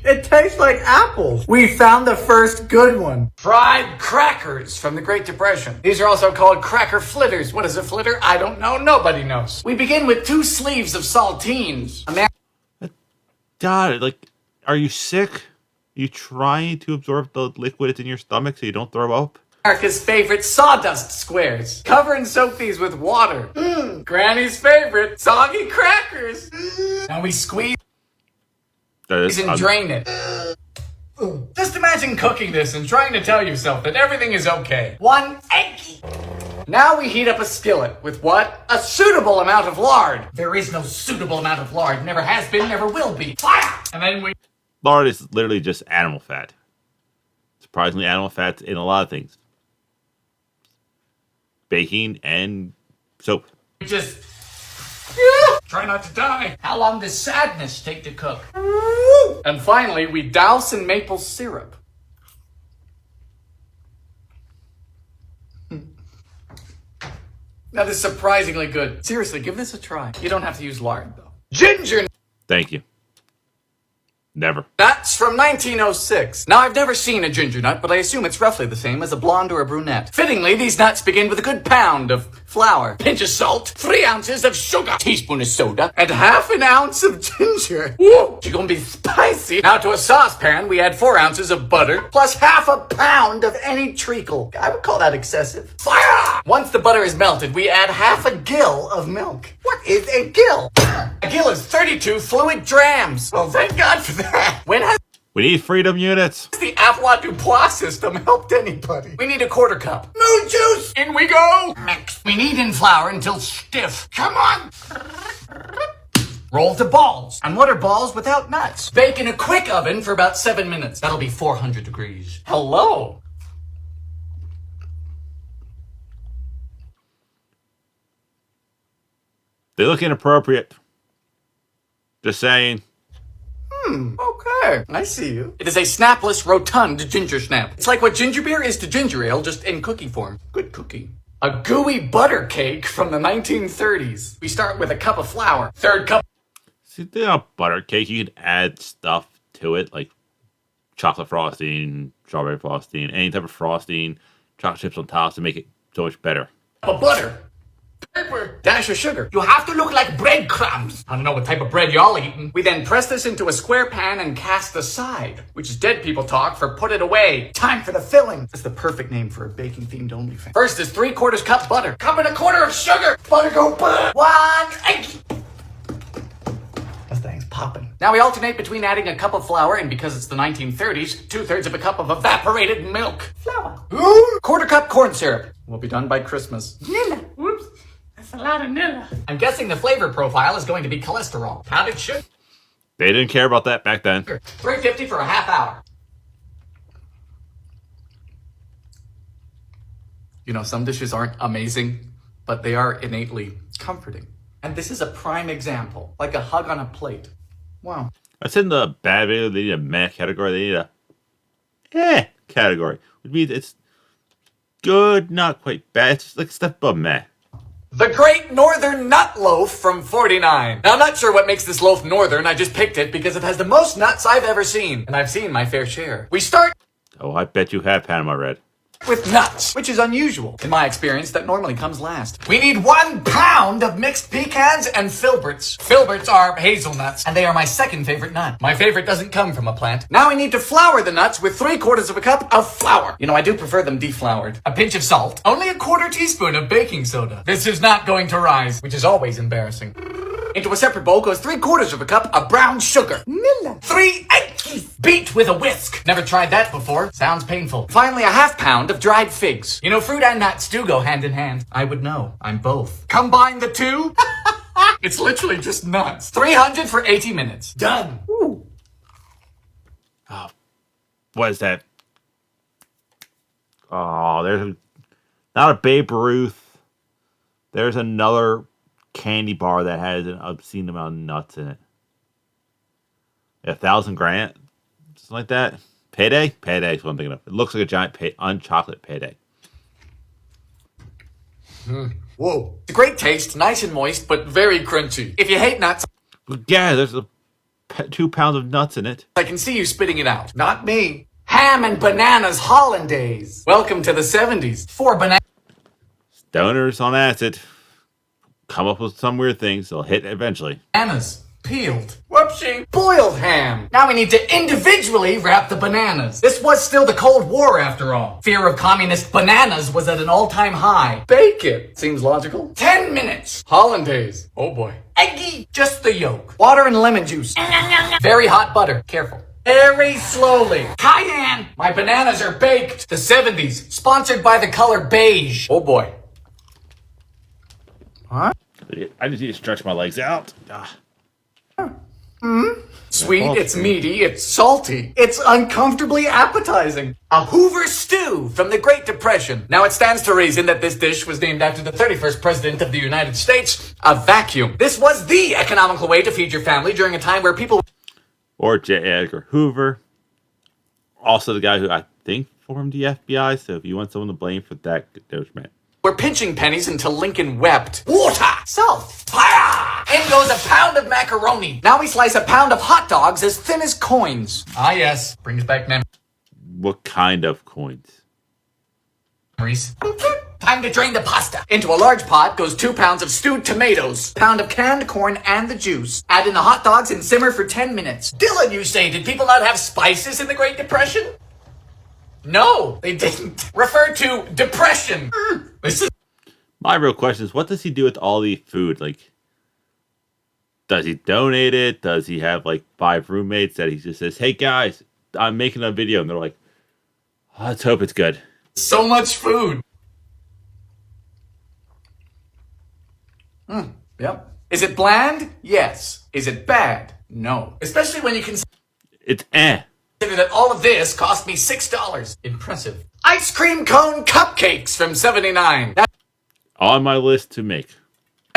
It tastes like apples. We found the first good one. Fried crackers from the Great Depression. These are also called cracker flitters. What is a flitter? I don't know. Nobody knows. We begin with 2 sleeves of saltines. God, like, are you sick? You trying to absorb the liquid in your stomach so you don't throw up? America's favorite sawdust squares. Cover and soak these with water. Granny's favorite soggy crackers. Now we squeeze and drain it. Just imagine cooking this and trying to tell yourself that everything is okay. 1 eggy. Now we heat up a skillet with what? A suitable amount of lard. There is no suitable amount of lard. Never has been, never will be. Fire! And then we... Lard is literally just animal fat. Surprisingly, animal fat's in a lot of things. Baking and soap. just... Try not to die. How long does sadness take to cook? And finally, we douse in maple syrup. That is surprisingly good. Seriously, give this a try. You don't have to use lard, though. Ginger Thank you. Never. nuts from 1906. Now, I've never seen a ginger nut, but I assume it's roughly the same as a blonde or a brunette. Fittingly, these nuts begin with a good pound of flour, pinch of salt, 3 ounces of sugar, teaspoon of soda, and half an ounce of ginger. Woo! You're gonna be spicy. Now, to a saucepan, we add 4 ounces of butter, plus half a pound of any treacle. I would call that excessive. Fire! Once the butter is melted, we add half a gill of milk. What is a gill? A gill is 32 fluid drams. Oh, thank God for that. When has We need freedom units. the Avois du Pois system helped anybody? We need a 1/4 cup. Moo juice! In we go! Mix. We knead in flour until stiff. Come on! Roll to balls. And what are balls without nuts? Bake in a quick oven for about 7 minutes. That'll be 400 degrees. Hello? They look inappropriate. Just saying. Okay, I see you. It is a snapless, rotund ginger snap. It's like what ginger beer is to ginger ale, just in cookie form. Good cookie. A gooey butter cake from the 1930s. We start with a cup of flour. 1/3 cup See, the butter cake, you can add stuff to it, like chocolate frosting, strawberry frosting, any type of frosting, chocolate chips on top to make it so much better. of butter. pepper, dash of sugar. You have to look like breadcrumbs. I don't know what type of bread y'all eating. We then press this into a square pan and cast aside, which is dead people talk for put it away. Time for the filling. That's the perfect name for a baking themed OnlyFans. First is 3/4 cup butter. Cup and a quarter of sugar. Butter go butter. One egg. That thing's popping. Now we alternate between adding a cup of flour and, because it's the 1930s, 2/3 of a cup of evaporated milk. Flour. Quarter cup corn syrup. We'll be done by Christmas. Nilla. Whoops. That's a lot of Nilla. I'm guessing the flavor profile is going to be cholesterol. Pounded sugar. They didn't care about that back then. $3.50 for a half hour. You know, some dishes aren't amazing, but they are innately comforting. And this is a prime example, like a hug on a plate. Wow. That's in the bad video. They need a meh category. They need a category. Which means it's good, not quite bad. It's like a step above meh. The Great Northern Nut Loaf from 49. Now, I'm not sure what makes this loaf northern. I just picked it because it has the most nuts I've ever seen. And I've seen my fair share. We start Oh, I bet you have Panama Red. with nuts, which is unusual. In my experience, that normally comes last. We need 1 pound of mixed pecans and filberts. Filberts are hazelnuts, and they are my second favorite nut. My favorite doesn't come from a plant. Now we need to flour the nuts with 3/4 of a cup of flour. You know, I do prefer them defloured. A pinch of salt. Only a 1/4 teaspoon of baking soda. This is not going to rise, which is always embarrassing. Into a separate bowl goes 3/4 of a cup of brown sugar. Nilla. 3 eggs. Beat with a whisk. Never tried that before. Sounds painful. Finally, a half pound of dried figs. You know, fruit and nuts do go hand in hand. I would know. I'm both. Combine the two. It's literally just nuts. 300 for 80 minutes. Done. Ooh. What is that? Oh, not a Babe Ruth. There's another candy bar that has an obscene amount of nuts in it. 1,000 grand, something like that. Payday? Payday is what I'm thinking of. It looks like a giant unchocolate payday. Whoa. It's a great taste, nice and moist, but very crunchy. If you hate nuts, But yeah, there's 2 pounds of nuts in it. I can see you spitting it out. Not me. Ham and bananas hollandaise. Welcome to the 70s. 4 bananas. Stoners on acid come up with some weird things. They'll hit eventually. Peeled. Whoopsie. Boiled ham. Now we need to individually wrap the bananas. This was still the Cold War after all. Fear of communist bananas was at an all-time high. Bake it. Seems logical. 10 minutes. Hollandaise. Oh boy. Eggy. Just the yolk. Water and lemon juice. Very hot butter. Careful. Very slowly. Cayenne. My bananas are baked. The 70s. Sponsored by the color beige. Oh boy. I just need to stretch my legs out. Sweet, it's meaty, it's salty, it's uncomfortably appetizing. A Hoover stew from the Great Depression. Now it stands to reason that this dish was named after the 31st President of the United States, a vacuum. This was the economical way to feed your family during a time where people... Or J. Edgar Hoover. Also the guy who I think formed the FBI, so if you want someone to blame for that, there's man. We're pinching pennies until Lincoln wept. Water! Salt! Fire! In goes a pound of macaroni. Now we slice a pound of hot dogs as thin as coins. Ah yes, brings back What kind of coins? memories. Time to drain the pasta. Into a large pot goes 2 pounds of stewed tomatoes, pound of canned corn and the juice. Add in the hot dogs and simmer for 10 minutes. Dylan, you say, did people not have spices in the Great Depression? No, they didn't. Refer to depression. This is... My real question is, what does he do with all the food? Like, does he donate it? Does he have like 5 roommates that he just says, "Hey guys, I'm making a video," and they're like, "Let's hope it's good." so much food. Yep. Is it bland? Yes. Is it bad? No. Especially when you consider It's that all of this cost me $6. Impressive. Ice cream cone cupcakes from 79. Now, on my list to make.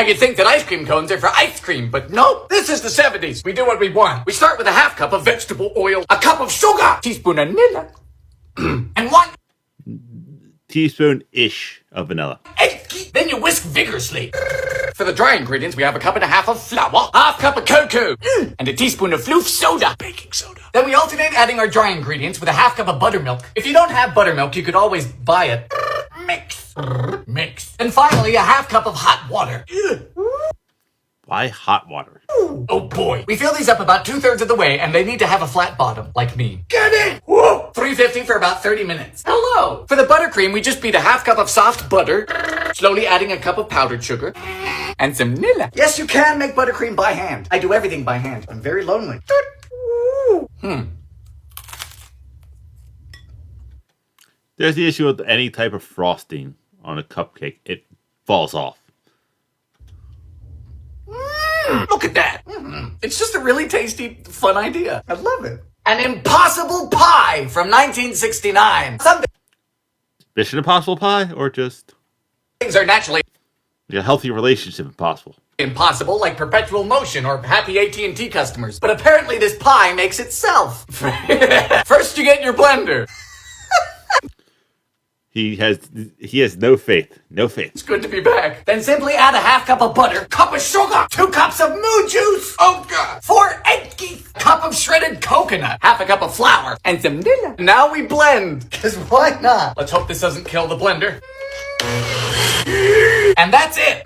you'd think that ice cream cones are for ice cream, but nope. This is the 70s. We do what we want. We start with a half cup of vegetable oil, a cup of sugar, teaspoon of vanilla, and 1 Teaspoon-ish of vanilla. egg. Then you whisk vigorously. For the dry ingredients, we have a cup and a half of flour, half cup of cocoa, and a teaspoon of floof soda, baking soda. Then we alternate adding our dry ingredients with a half cup of buttermilk. If you don't have buttermilk, you could always buy it. Mix. Mix. And finally, a half cup of hot water. Why hot water? Oh boy. We fill these up about 2/3 of the way, and they need to have a flat bottom, like me. Get it? Whoa! 350 for about 30 minutes. Hello! For the buttercream, we just beat a half cup of soft butter, slowly adding a cup of powdered sugar, and some vanilla. Yes, you can make buttercream by hand. I do everything by hand. I'm very lonely. There's the issue with any type of frosting on a cupcake. It falls off. Look at that. It's just a really tasty, fun idea. I love it. An Impossible Pie from 1969. Some Mission Impossible pie, or just things are naturally a healthy relationship impossible? impossible, like perpetual motion or happy AT&T customers. But apparently this pie makes itself. First you get your blender. He has no faith. No faith. It's good to be back. Then simply add a half cup of butter, cup of sugar, 2 cups of moo juice, oh god, 4 egg yolks, cup of shredded coconut, half a cup of flour, and some vanilla. Now we blend. Cause why not? Let's hope this doesn't kill the blender. And that's it.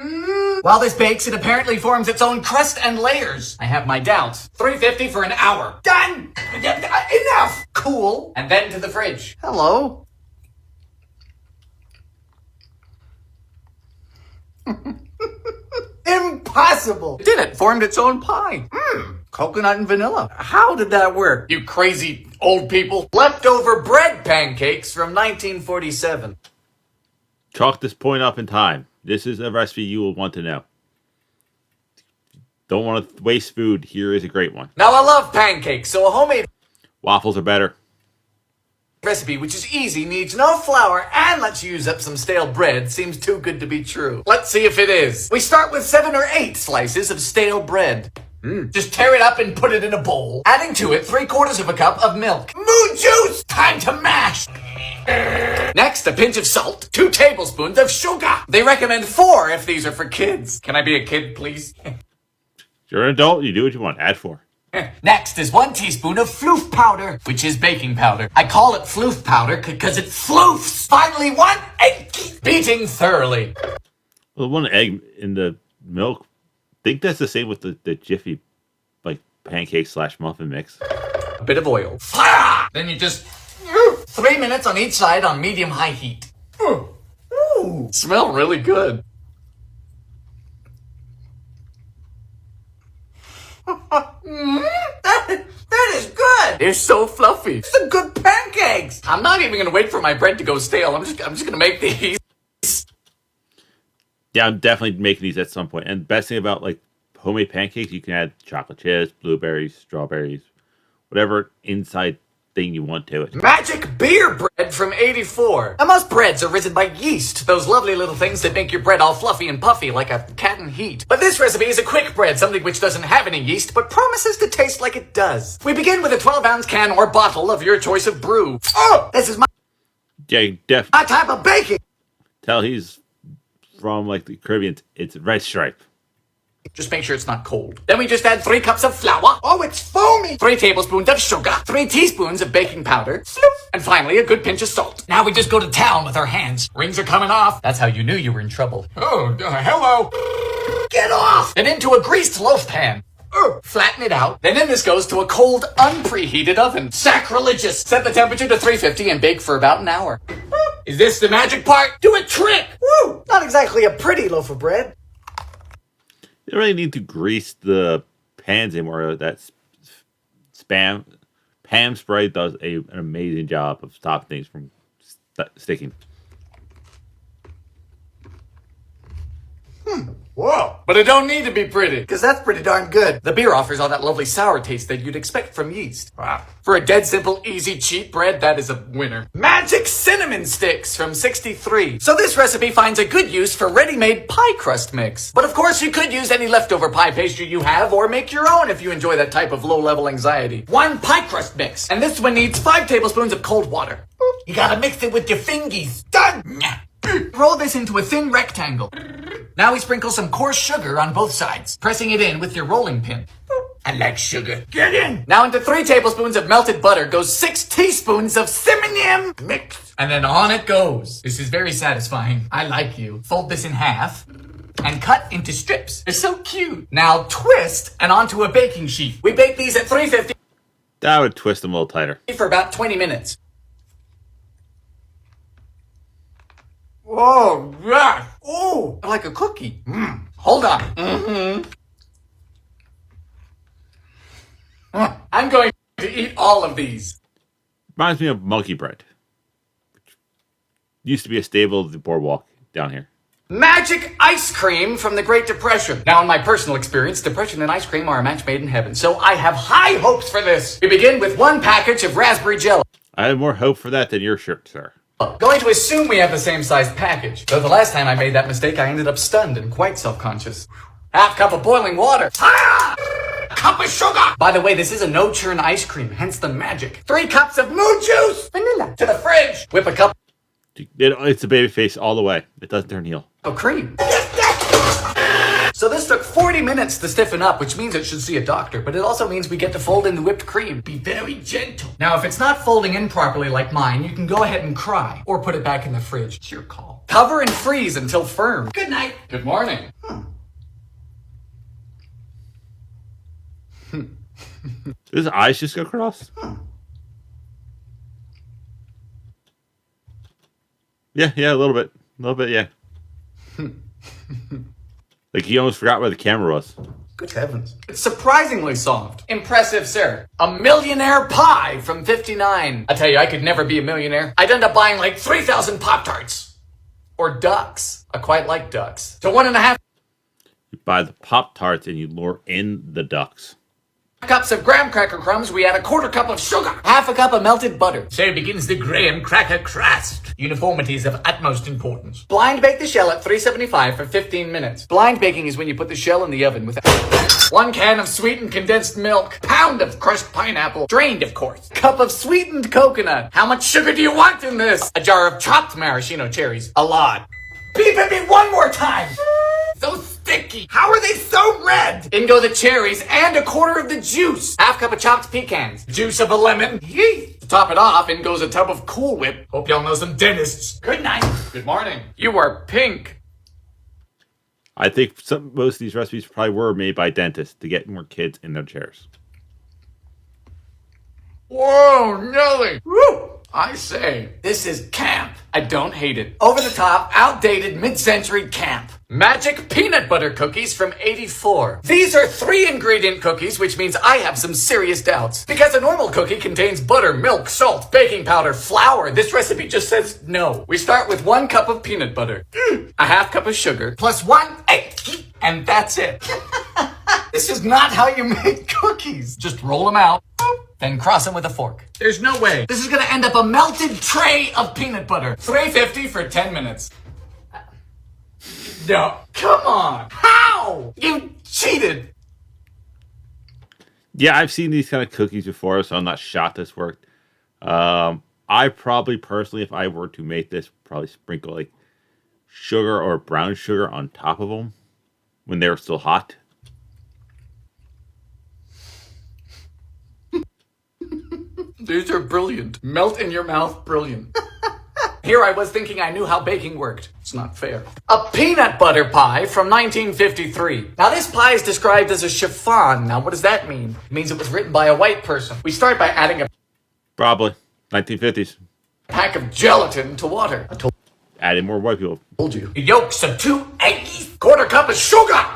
While this bakes, it apparently forms its own crust and layers. I have my doubts. 350 for an hour. Done. Enough. Cool. And then to the fridge. Hello. Impossible! It did it. Formed its own pie. Coconut and vanilla. How did that work? You crazy old people. Leftover bread pancakes from 1947. Chalk this point up in time. This is a recipe you will want to know. Don't want to waste food. Here is a great one. Now I love pancakes, so a homemade Waffles are better. recipe, which is easy, needs no flour, and lets you use up some stale bread, seems too good to be true. Let's see if it is. We start with 7 or 8 slices of stale bread. Just tear it up and put it in a bowl, adding to it 3/4 of a cup of milk. Moo juice! Time to mash! Next, a pinch of salt, 2 tablespoons of sugar. They recommend 4 if these are for kids. Can I be a kid, please? If you're an adult, you do what you want. Add 4. Next is 1 teaspoon of floof powder, which is baking powder. I call it floof powder because it floofs. Finally, 1 egg, beating thoroughly. Well, 1 egg in the milk. I think that's the same with the Jiffy, like pancake / muffin mix. A bit of oil. Fire! Then you just 3 minutes on each side on medium-high heat. Ooh, smell really good. That is good. They're so fluffy. Some good pancakes. I'm not even gonna wait for my bread to go stale. I'm just gonna make these. Yeah, I'm definitely making these at some point. And the best thing about like homemade pancakes, you can add chocolate chips, blueberries, strawberries, whatever inside thing you want to it. Magic beer bread from 84. Now most breads are risen by yeast, those lovely little things that make your bread all fluffy and puffy like a cat in heat. But this recipe is a quick bread, something which doesn't have any yeast, but promises to taste like it does. We begin with a 12-ounce can or bottle of your choice of brew. Oh, this is my Yeah, definitely type of baking. tell he's from like the Caribbean. It's Red Stripe. Just make sure it's not cold. Then we just add 3 cups of flour. Oh, it's foamy! 3 tablespoons of sugar. 3 teaspoons of baking powder. And finally, a good pinch of salt. Now we just go to town with our hands. Rings are coming off. That's how you knew you were in trouble. Oh, hello. Get off! Then into a greased loaf pan. Flatten it out. Then in this goes to a cold, unpreheated oven. Sacrilegious! Set the temperature to 350 and bake for about an hour. Is this the magic part? Do a trick! Woo! Not exactly a pretty loaf of bread. You don't really need to grease the pans anymore. That Pam spray does an amazing job of stopping things from sticking. Whoa. But it don't need to be pretty. Because that's pretty darn good. The beer offers all that lovely sour taste that you'd expect from yeast. Wow. For a dead simple, easy, cheap bread, that is a winner. Magic cinnamon sticks from 63. So this recipe finds a good use for ready-made pie crust mix. But of course, you could use any leftover pie pastry you have or make your own if you enjoy that type of low-level anxiety. 1 pie crust mix. And this one needs 5 tablespoons of cold water. You gotta mix it with your fingies. Done! Roll this into a thin rectangle. Now we sprinkle some coarse sugar on both sides, pressing it in with your rolling pin. I like sugar. Get in! Now into 3 tablespoons of melted butter goes 6 teaspoons of cinnamon mix. And then on it goes. This is very satisfying. I like you. Fold this in half and cut into strips. They're so cute. Now twist and onto a baking sheet. We bake these at 350 That would twist them a little tighter. for about 20 minutes. Whoa, yeah. Oh, like a cookie. Hold on. I'm going to eat all of these. Reminds me of monkey bread. Used to be a staple of the boardwalk down here. Magic ice cream from the Great Depression. Now, in my personal experience, depression and ice cream are a match made in heaven, so I have high hopes for this. We begin with one package of raspberry jello. I had more hope for that than your shirt, sir. Going to assume we have the same sized package. Though the last time I made that mistake, I ended up stunned and quite self-conscious. Half cup of boiling water. Ah! Cup of sugar. By the way, this is a no-churn ice cream, hence the magic. 3 cups of moon juice. Vanilla. To the fridge. Whip a cup It's a baby face all the way. It doesn't turn heel. of cream. So this took 40 minutes to stiffen up, which means it should see a doctor, but it also means we get to fold in the whipped cream. Be very gentle. Now, if it's not folding in properly like mine, you can go ahead and cry, or put it back in the fridge. It's your call. Cover and freeze until firm. Good night. Good morning. Does his eyes just go across? Yeah, a little bit. Yeah. Like he almost forgot where the camera was. Good heavens. It's surprisingly soft. Impressive, sir. A millionaire pie from 59. I tell you, I could never be a millionaire. I'd end up buying like 3,000 Pop-Tarts. Or ducks. I quite like ducks. So 1.5 You buy the Pop-Tarts and you lure in the ducks. cups of graham cracker crumbs, we add 1/4 cup of sugar, 1/2 cup of melted butter. So begins the graham cracker crust. Uniformity is of utmost importance. Blind bake the shell at 375 for 15 minutes. Blind baking is when you put the shell in the oven with 1 can of sweetened condensed milk, pound of crushed pineapple, drained of course, cup of sweetened coconut. How much sugar do you want in this? A jar of chopped maraschino cherries. A lot. Beep at me one more time. So sticky. How are they so red? In go the cherries and 1/4 of the juice. 1/2 cup of chopped pecans. Juice of a lemon. Yee. To top it off, in goes a tub of Cool Whip. Hope y'all know some dentists. Good night. Good morning. You are pink. I think most of these recipes probably were made by dentists to get more kids in their chairs. Whoa, Nelly. Woo. I say, this is camp. I don't hate it. Over the top, outdated, mid-century camp. Magic peanut butter cookies from 84. These are 3-ingredient cookies, which means I have some serious doubts. Because a normal cookie contains butter, milk, salt, baking powder, flour. This recipe just says no. We start with 1 cup of peanut butter, 1/2 cup of sugar, plus 1 egg, and that's it. This is not how you make cookies. Just roll them out. Then cross them with a fork. There's no way. This is gonna end up a melted tray of peanut butter. 350 for 10 minutes. No, come on. How? You cheated. Yeah, I've seen these kind of cookies before, so I'm not shocked this worked. I probably personally, if I were to make this, probably sprinkle like sugar or brown sugar on top of them when they were still hot. These are brilliant. Melt in your mouth, brilliant. Here I was thinking I knew how baking worked. It's not fair. A peanut butter pie from 1953. Now this pie is described as a chiffon. Now what does that mean? It means it was written by a white person. We start by adding a Probably 1950s. pack of gelatin to water. I Adding more white people. told you. Yolks of 2 eggs, 1/4 cup of sugar,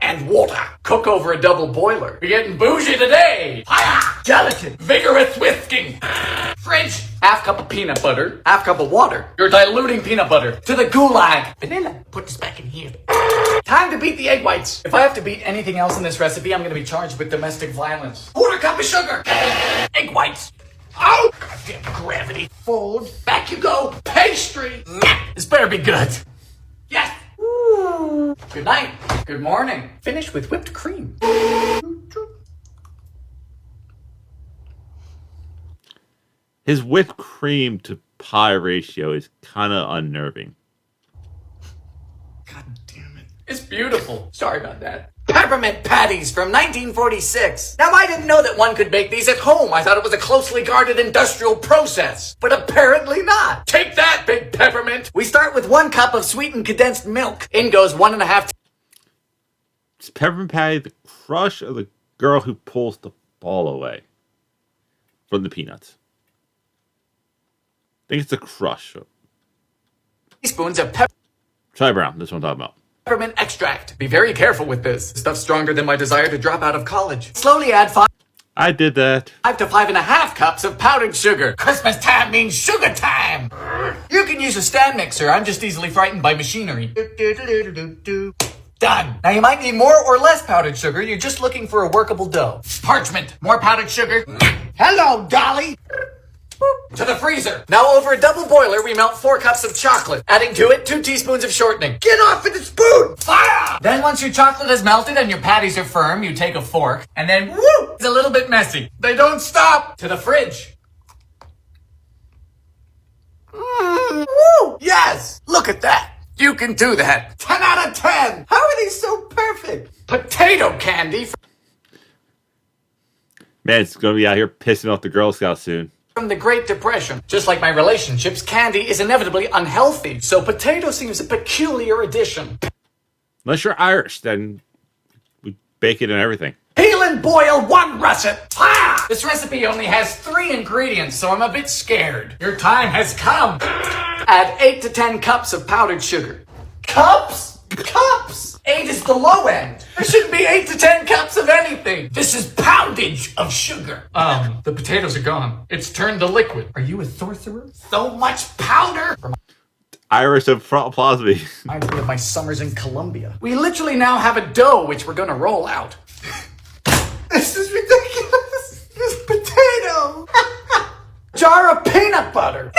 and water. Cook over a double boiler. We're getting bougie today. Hiya! Gelatin. Vigorous whisking. Fridge. 1/2 cup of peanut butter. 1/2 cup of water. You're diluting peanut butter. To the gulag. Vanilla. Put this back in here. Time to beat the egg whites. If I have to beat anything else in this recipe, I'm going to be charged with domestic violence. 1/4 cup of sugar. Egg whites. Oh, goddamn gravity. Fold. Back you go. Pastry. This better be good. Yes. Ooh. Good night. Good morning. Finish with whipped cream. His whipped cream to pie ratio is kind of unnerving. God damn it. It's beautiful. Sorry about that. Peppermint patties from 1946. Now, I didn't know that one could make these at home. I thought it was a closely guarded industrial process. But apparently not. Take that, Big Peppermint. We start with 1 cup of sweetened condensed milk. In goes 1.5 Is Peppermint Patty the crush of the girl who pulls the ball away from the peanuts? I think it's a crush. teaspoons of Charlie Brown, this one I'm talking about. peppermint extract. Be very careful with this. Stuff's stronger than my desire to drop out of college. Slowly add 5 I did that. to 5.5 cups of powdered sugar. Christmas time means sugar time. You can use a stand mixer. I'm just easily frightened by machinery. Done. Now you might need more or less powdered sugar. You're just looking for a workable dough. Parchment. More powdered sugar. Hello, Dolly. To the freezer. Now over a double boiler, we melt 4 cups of chocolate. Adding to it 2 teaspoons of shortening. Get off with the spoon! Fire! Then once your chocolate is melted and your patties are firm, you take a fork, and then woo! It's a little bit messy. They don't stop! To the fridge. Woo! Yes! Look at that! You can do that. 10 out of 10! How are these so perfect? Potato candy Man, it's going to be out here pissing off the Girl Scouts soon. from the Great Depression. Just like my relationships, candy is inevitably unhealthy, so potato seems a peculiar addition. Unless you're Irish, then we bake it and everything. Peel and boil 1 russet. Ah! This recipe only has 3 ingredients, so I'm a bit scared. Your time has come. Add 8 to 10 cups of powdered sugar. Cups? Cups! 8 is the low end. There shouldn't be 8 to 10 cups of anything. This is poundage of sugar. The potatoes are gone. It's turned to liquid. Are you a sorcerer? So much powder! Irish applause me. Reminds me of my summers in Colombia. We literally now have a dough which we're gonna roll out. This is ridiculous. This potato. Jar of peanut butter.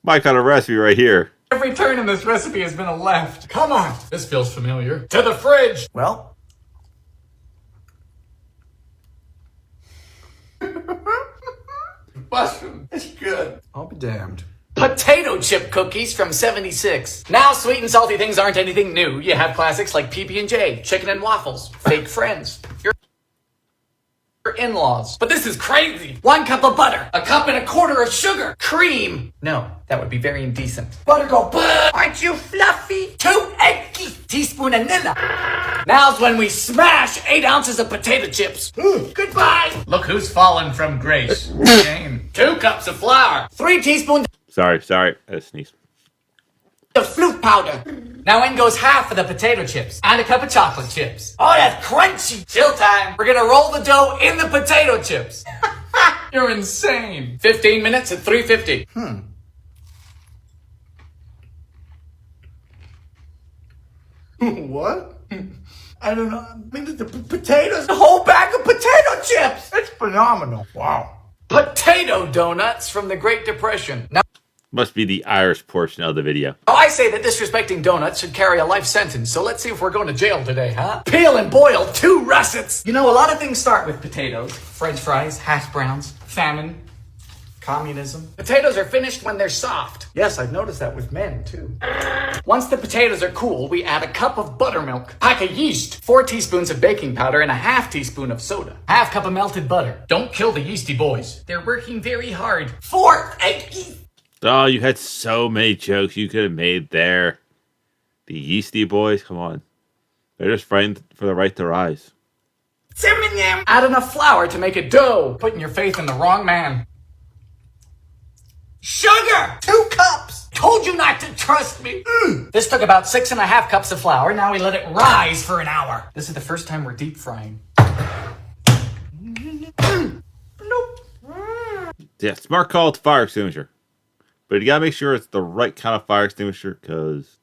My kind of recipe right here. Every turn in this recipe has been a left. Come on. This feels familiar. To the fridge. Well. Mushroom. It's good. I'll be damned. Potato chip cookies from 76. Now sweet and salty things aren't anything new. You have classics like PB&J, chicken and waffles, fake friends, your in-laws. But this is crazy. 1 cup of butter, 1.25 cups of sugar, cream. No, that would be very indecent. Butter go, aren't you fluffy? 2 eggy, teaspoon of vanilla. Now's when we smash 8 ounces of potato chips. Goodbye. Look who's fallen from grace. Shame. 2 cups of flour, 3 teaspoons Sorry. I had to sneeze. of flute powder. Now in goes half of the potato chips and a cup of chocolate chips. Oh, that's crunchy. Chill time. We're gonna roll the dough in the potato chips. You're insane. 15 minutes at 350. What? I don't know. I mean, the potatoes. A whole bag of potato chips. It's phenomenal. Wow. Potato donuts from the Great Depression. Now, Must be the Irish portion of the video. I say that disrespecting donuts should carry a life sentence, so let's see if we're going to jail today, huh? Peel and boil 2 russets. You know, a lot of things start with potatoes. French fries, hash browns, famine, communism. Potatoes are finished when they're soft. Yes, I've noticed that with men, too. Once the potatoes are cool, we add a cup of buttermilk, pack of yeast, 4 teaspoons of baking powder, and a half teaspoon of soda. Half cup of melted butter. Don't kill the yeasty boys. They're working very hard. 4 eggs. Oh, you had so many jokes you could have made there. The Yeasty Boys, come on. They're just fighting for the right to rise. Add enough flour to make a dough. Putting your faith in the wrong man. Sugar! 2 cups! Told you not to trust me. This took about 6.5 cups of flour. Now we let it rise for an hour. This is the first time we're deep frying. Yeah, smart call to fire extinguisher. But you gotta make sure it's the right kind of fire extinguisher, because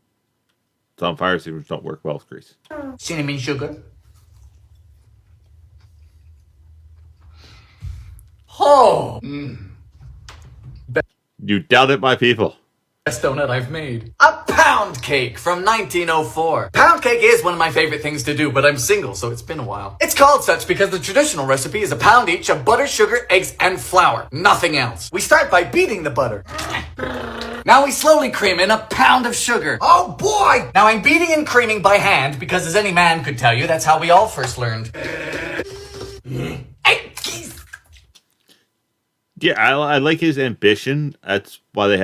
some fire extinguishers don't work well with grease. Cinnamon sugar. Oh! You doubted my people. Best donut I've made. A pound cake from 1904. Pound cake is one of my favorite things to do, but I'm single, so it's been a while. It's called such because the traditional recipe is a pound each of butter, sugar, eggs, and flour. Nothing else. We start by beating the butter. Now we slowly cream in a pound of sugar. Oh boy! Now I'm beating and creaming by hand because, as any man could tell you, that's how we all first learned. Yeah, I like his ambition. That's why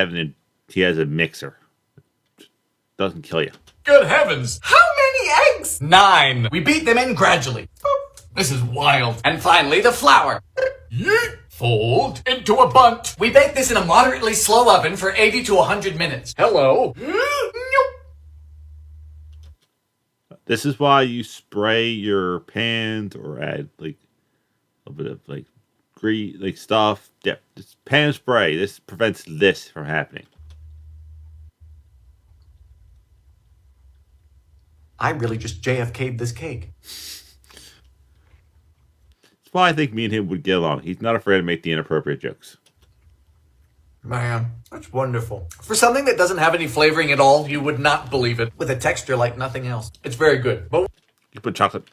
he has a mixer. Doesn't kill you. Good heavens! How many eggs? 9. We beat them in gradually. This is wild. And finally, the flour. Fold into a bunt. We bake this in a moderately slow oven for 80 to 100 minutes. Hello? This is why you spray your pans or add like a bit of like stuff. Yeah, it's pan spray. This prevents this from happening. I really just JFK'd this cake. That's why I think me and him would get along. He's not afraid to make the inappropriate jokes. Man, that's wonderful. For something that doesn't have any flavoring at all, you would not believe it. With a texture like nothing else. It's very good. But You put chocolate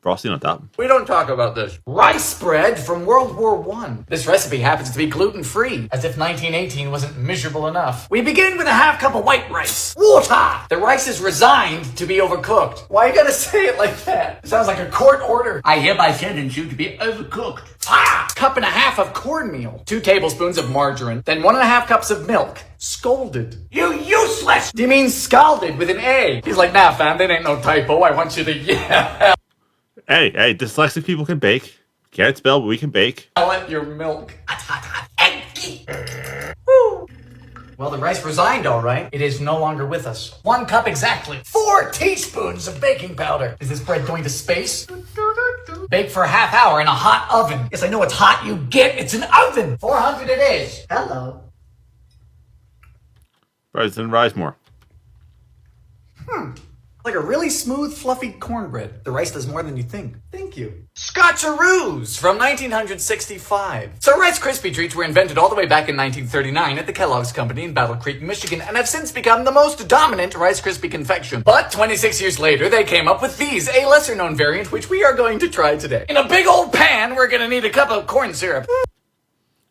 frosting on top. we don't talk about this. Rice bread from World War I. This recipe happens to be gluten-free, as if 1918 wasn't miserable enough. We begin with a half cup of white rice. Water! The rice is resigned to be overcooked. Why you gotta say it like that? It sounds like a court order. I hereby sentence you to be overcooked. Fire! Cup and a half of cornmeal. 2 tablespoons of margarine. Then 1.5 cups of milk. Scalded. You useless! Do you mean scalded with an A? He's like, nah, fam, that ain't no typo. I want you to yeah. Hey, dyslexic people can bake. Can't spell, but we can bake. I'll let your milk. Well, the rice resigned, all right. It is no longer with us. 1 cup exactly. 4 teaspoons of baking powder. Is this bread going to space? Bake for a half hour in a hot oven. Yes, I know it's hot. You get it's an oven. 400 it is. Hello. President Rismore. Like a really smooth, fluffy cornbread. The rice does more than you think. Thank you. Scotcheroos from 1965. So Rice Krispie treats were invented all the way back in 1939 at the Kellogg's Company in Battle Creek, Michigan, and have since become the most dominant Rice Krispie confection. But 26 years later, they came up with these, a lesser-known variant, which we are going to try today. In a big old pan, we're gonna need a cup of corn syrup.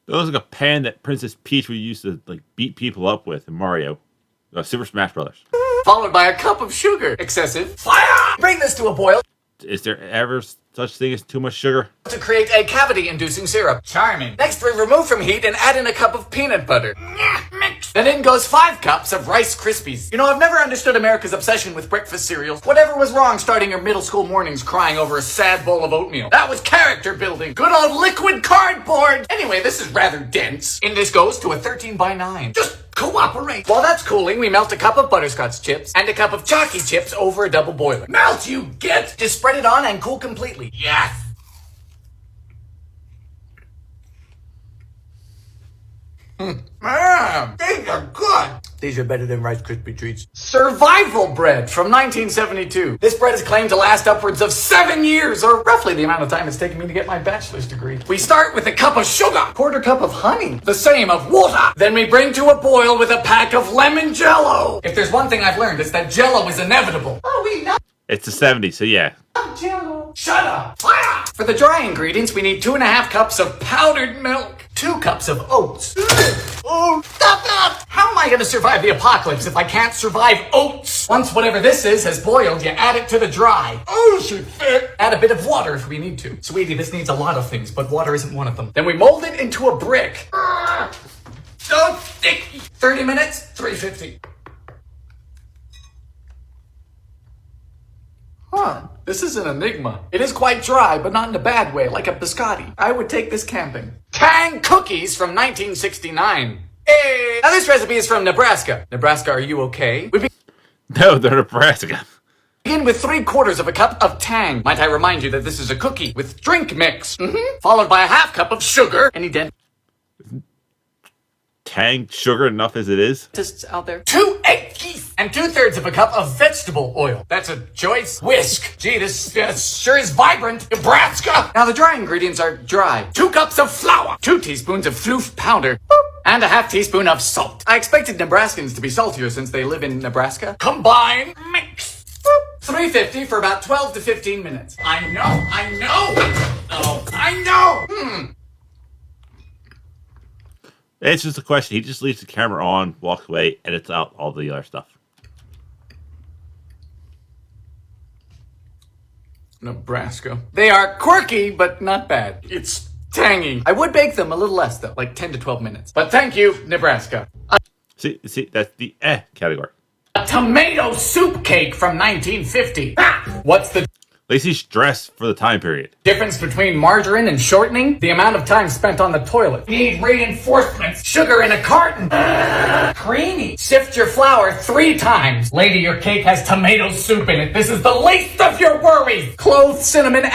That was like a pan that Princess Peach would use to like beat people up with in Mario. Super Smash Brothers. Followed by a cup of sugar. Excessive. Fire! Bring this to a boil. Is there ever such thing as too much sugar? To create a cavity-inducing syrup. Charming. Next, we remove from heat and add in a cup of peanut butter. Mix. Then in goes 5 cups of Rice Krispies. You know, I've never understood America's obsession with breakfast cereals. Whatever was wrong starting your middle school mornings crying over a sad bowl of oatmeal? That was character building. Good old liquid cardboard. Anyway, this is rather dense. In this goes to a 13 by 9. Just cooperate. While that's cooling, we melt a cup of butterscotch chips and a cup of chalky chips over a double boiler. Melt, you get! Just spread it on and cool completely. Yes! Man, these are good. These are better than Rice Krispie treats. Survival bread from 1972. This bread is claimed to last upwards of 7 years, or roughly the amount of time it's taken me to get my bachelor's degree. We start with a cup of sugar, 1/4 cup of honey, the same of water. Then we bring to a boil with a pack of lemon jello. If there's one thing I've learned, it's that jello is inevitable. Oh, we know. It's the 70s, so yeah. Jello. Shut up. Fire. For the dry ingredients, we need 2.5 cups of powdered milk, 2 cups of oats. Oh, stop that! How am I going to survive the apocalypse if I can't survive oats? Once whatever this is has boiled, you add it to the dry. Oh, should fit. Add a bit of water if we need to. Sweetie, this needs a lot of things, but water isn't one of them. Then we mold it into a brick. So sticky. 30 minutes, 350. Huh, this is an enigma. It is quite dry, but not in a bad way, like a biscotti. I would take this camping. Tang cookies from 1969. Hey! Now this recipe is from Nebraska. Nebraska, are you okay? We No, they're Nebraska. begin with 3/4 cup of Tang. Might I remind you that this is a cookie with drink mix. Followed by a 1/2 cup of sugar. Any Tang sugar enough as it is. dentists out there? 2 eggs and 2/3 cup of vegetable oil. That's a choice. Whisk. Gee, this sure is vibrant. Nebraska. Now the dry ingredients are dry. 2 cups of flour, 2 teaspoons of floof powder, and a 1/2 teaspoon of salt. I expected Nebraskans to be saltier since they live in Nebraska. Combine, mix. 350 for about 12 to 15 minutes. I know. It's just a question. He just leaves the camera on, walks away, edits out all the other stuff. Nebraska. They are quirky, but not bad. It's tangy. I would bake them a little less, though, like 10 to 12 minutes. But thank you, Nebraska. See, that's the category. A tomato soup cake from 1950. What's the Lacey's stressed for the time period. difference between margarine and shortening? The amount of time spent on the toilet. Need reinforcements. Sugar in a carton. Creamy. Sift your flour 3 times. Lady, your cake has tomato soup in it. This is the least of your worries. Clove, cinnamon,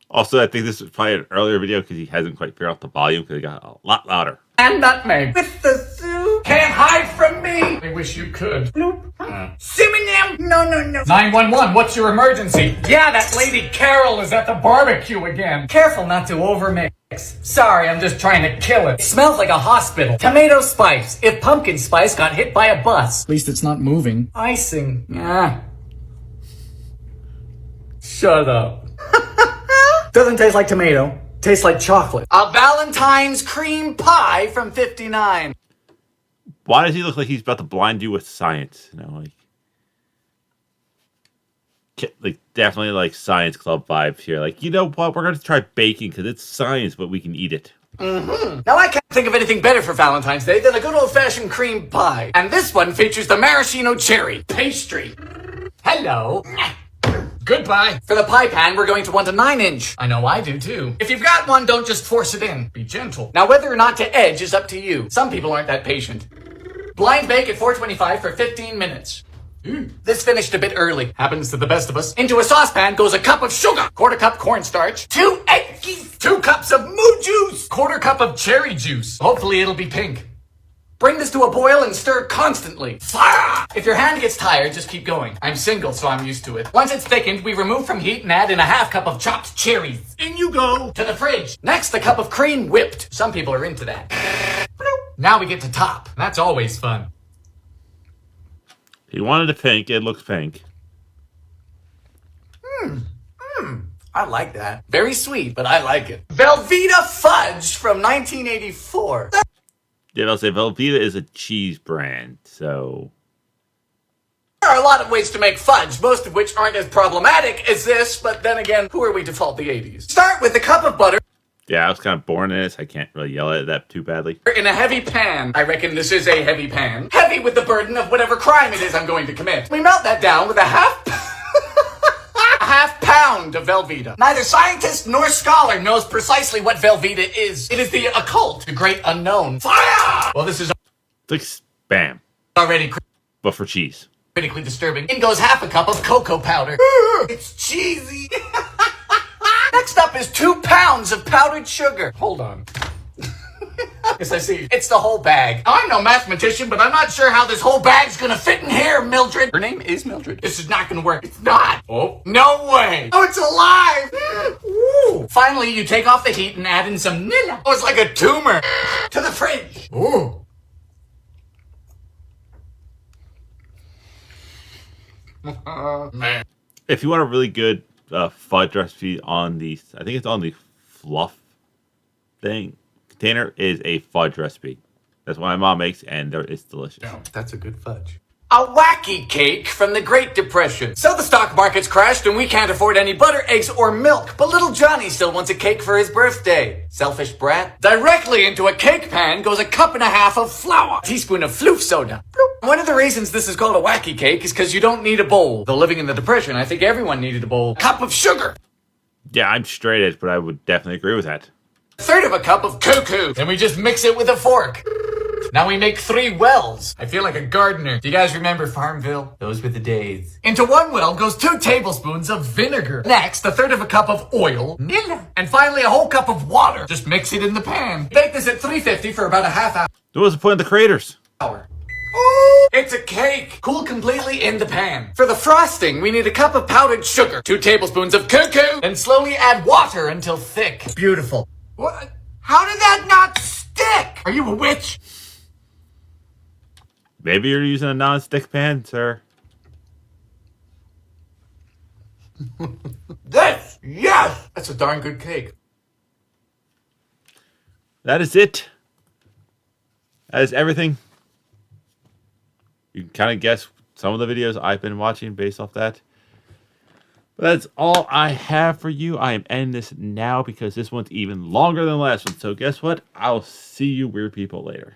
Also, I think this was probably an earlier video because he hasn't quite figured out the volume because it got a lot louder. and nutmeg. With the soup. Can't hide from me. I wish you could. Bloop. Synonym. No. 911, what's your emergency? Yeah, that lady Carol is at the barbecue again. Careful not to overmix. Sorry, I'm just trying to kill it. It smells like a hospital. Tomato spice. If pumpkin spice got hit by a bus. At least it's not moving. Icing. Shut up. Doesn't taste like tomato. Tastes like chocolate. A Valentine's cream pie from 59. Why does he look like he's about to blind you with science? You know, like definitely like science club vibes here. Like, you know what? We're going to try baking because it's science, but we can eat it. Now I can't think of anything better for Valentine's Day than a good old-fashioned cream pie. And this one features the maraschino cherry pastry. Hello. Goodbye. For the pie pan, we're going to want a 9-inch. I know I do too. If you've got one, don't just force it in. Be gentle. Now, whether or not to edge is up to you. Some people aren't that patient. Blind bake at 425 for 15 minutes. This finished a bit early. Happens to the best of us. Into a saucepan goes a cup of sugar, 1/4 cup cornstarch, 2 eggs, 2 cups of moo juice, 1/4 cup of cherry juice. Hopefully it'll be pink. Bring this to a boil and stir constantly. Fire! If your hand gets tired, just keep going. I'm single, so I'm used to it. Once it's thickened, we remove from heat and add in a 1/2 cup of chopped cherries. In you go! To the fridge. Next, a cup of cream whipped. Some people are into that. Now we get to top. That's always fun. He wanted it pink. It looks pink. I like that. Very sweet, but I like it. Velveeta Fudge from 1984. Yeah, I'll say Velveeta is a cheese brand, so... There are a lot of ways to make fudge, most of which aren't as problematic as this, but then again, who are we to fault the 80s? Start with a cup of butter Yeah, I was kind of born in this. I can't really yell at that too badly. in a heavy pan. I reckon this is a heavy pan. Heavy with the burden of whatever crime it is I'm going to commit. We melt that down with a half pound of Velveeta. Neither scientist nor scholar knows precisely what Velveeta is. It is the occult, the great unknown. Fire! Well, this is It's like Spam, already but for cheese. critically disturbing. In goes 1/2 cup of cocoa powder. It's cheesy. Next up is 2 pounds of powdered sugar. Hold on. Yes, I see. It's the whole bag. I'm no mathematician, but I'm not sure how this whole bag's gonna fit in here, Mildred. Her name is Mildred. This is not gonna work. It's not. Oh, no way. Oh, it's alive. Woo. Finally, you take off the heat and add in some Nilla. Oh, it's like a tumor. To the fridge. Ooh. Man. If you want a really good fudge recipe on the... I think it's on the fluff thing. Container is a fudge recipe. That's what my mom makes, and it's delicious. That's a good fudge. A wacky cake from the Great Depression. So the stock market's crashed and we can't afford any butter, eggs, or milk. But little Johnny still wants a cake for his birthday. Selfish brat. Directly into a cake pan goes a 1.5 cups of flour. A teaspoon of floof soda. Bloop. One of the reasons this is called a wacky cake is because you don't need a bowl. Though living in the Depression, I think everyone needed a bowl. Cup of sugar. Yeah, I'm straight edge, but I would definitely agree with that. 1/3 cup of cuckoo. Then we just mix it with a fork. Now we make 3 wells. I feel like a gardener. Do you guys remember Farmville? Those were the days. Into 1 well goes 2 tablespoons of vinegar. Next, 1/3 cup of oil. Nilla. And finally, a whole cup of water. Just mix it in the pan. Bake this at 350 for about a half What was the point of the craters? hour. Ooh, it's a cake. Cool completely in the pan. For the frosting, we need a cup of powdered sugar, 2 tablespoons of cuckoo, and slowly add water until thick. Beautiful. What? How did that not stick? Are you a witch? Maybe you're using a non-stick pan, sir. Yes! That's a darn good cake. That is it That is everything. You can kind of guess some of the videos I've been watching based off that. But that's all I have for you. I am ending this now because this one's even longer than the last one. So guess what? I'll see you weird people later.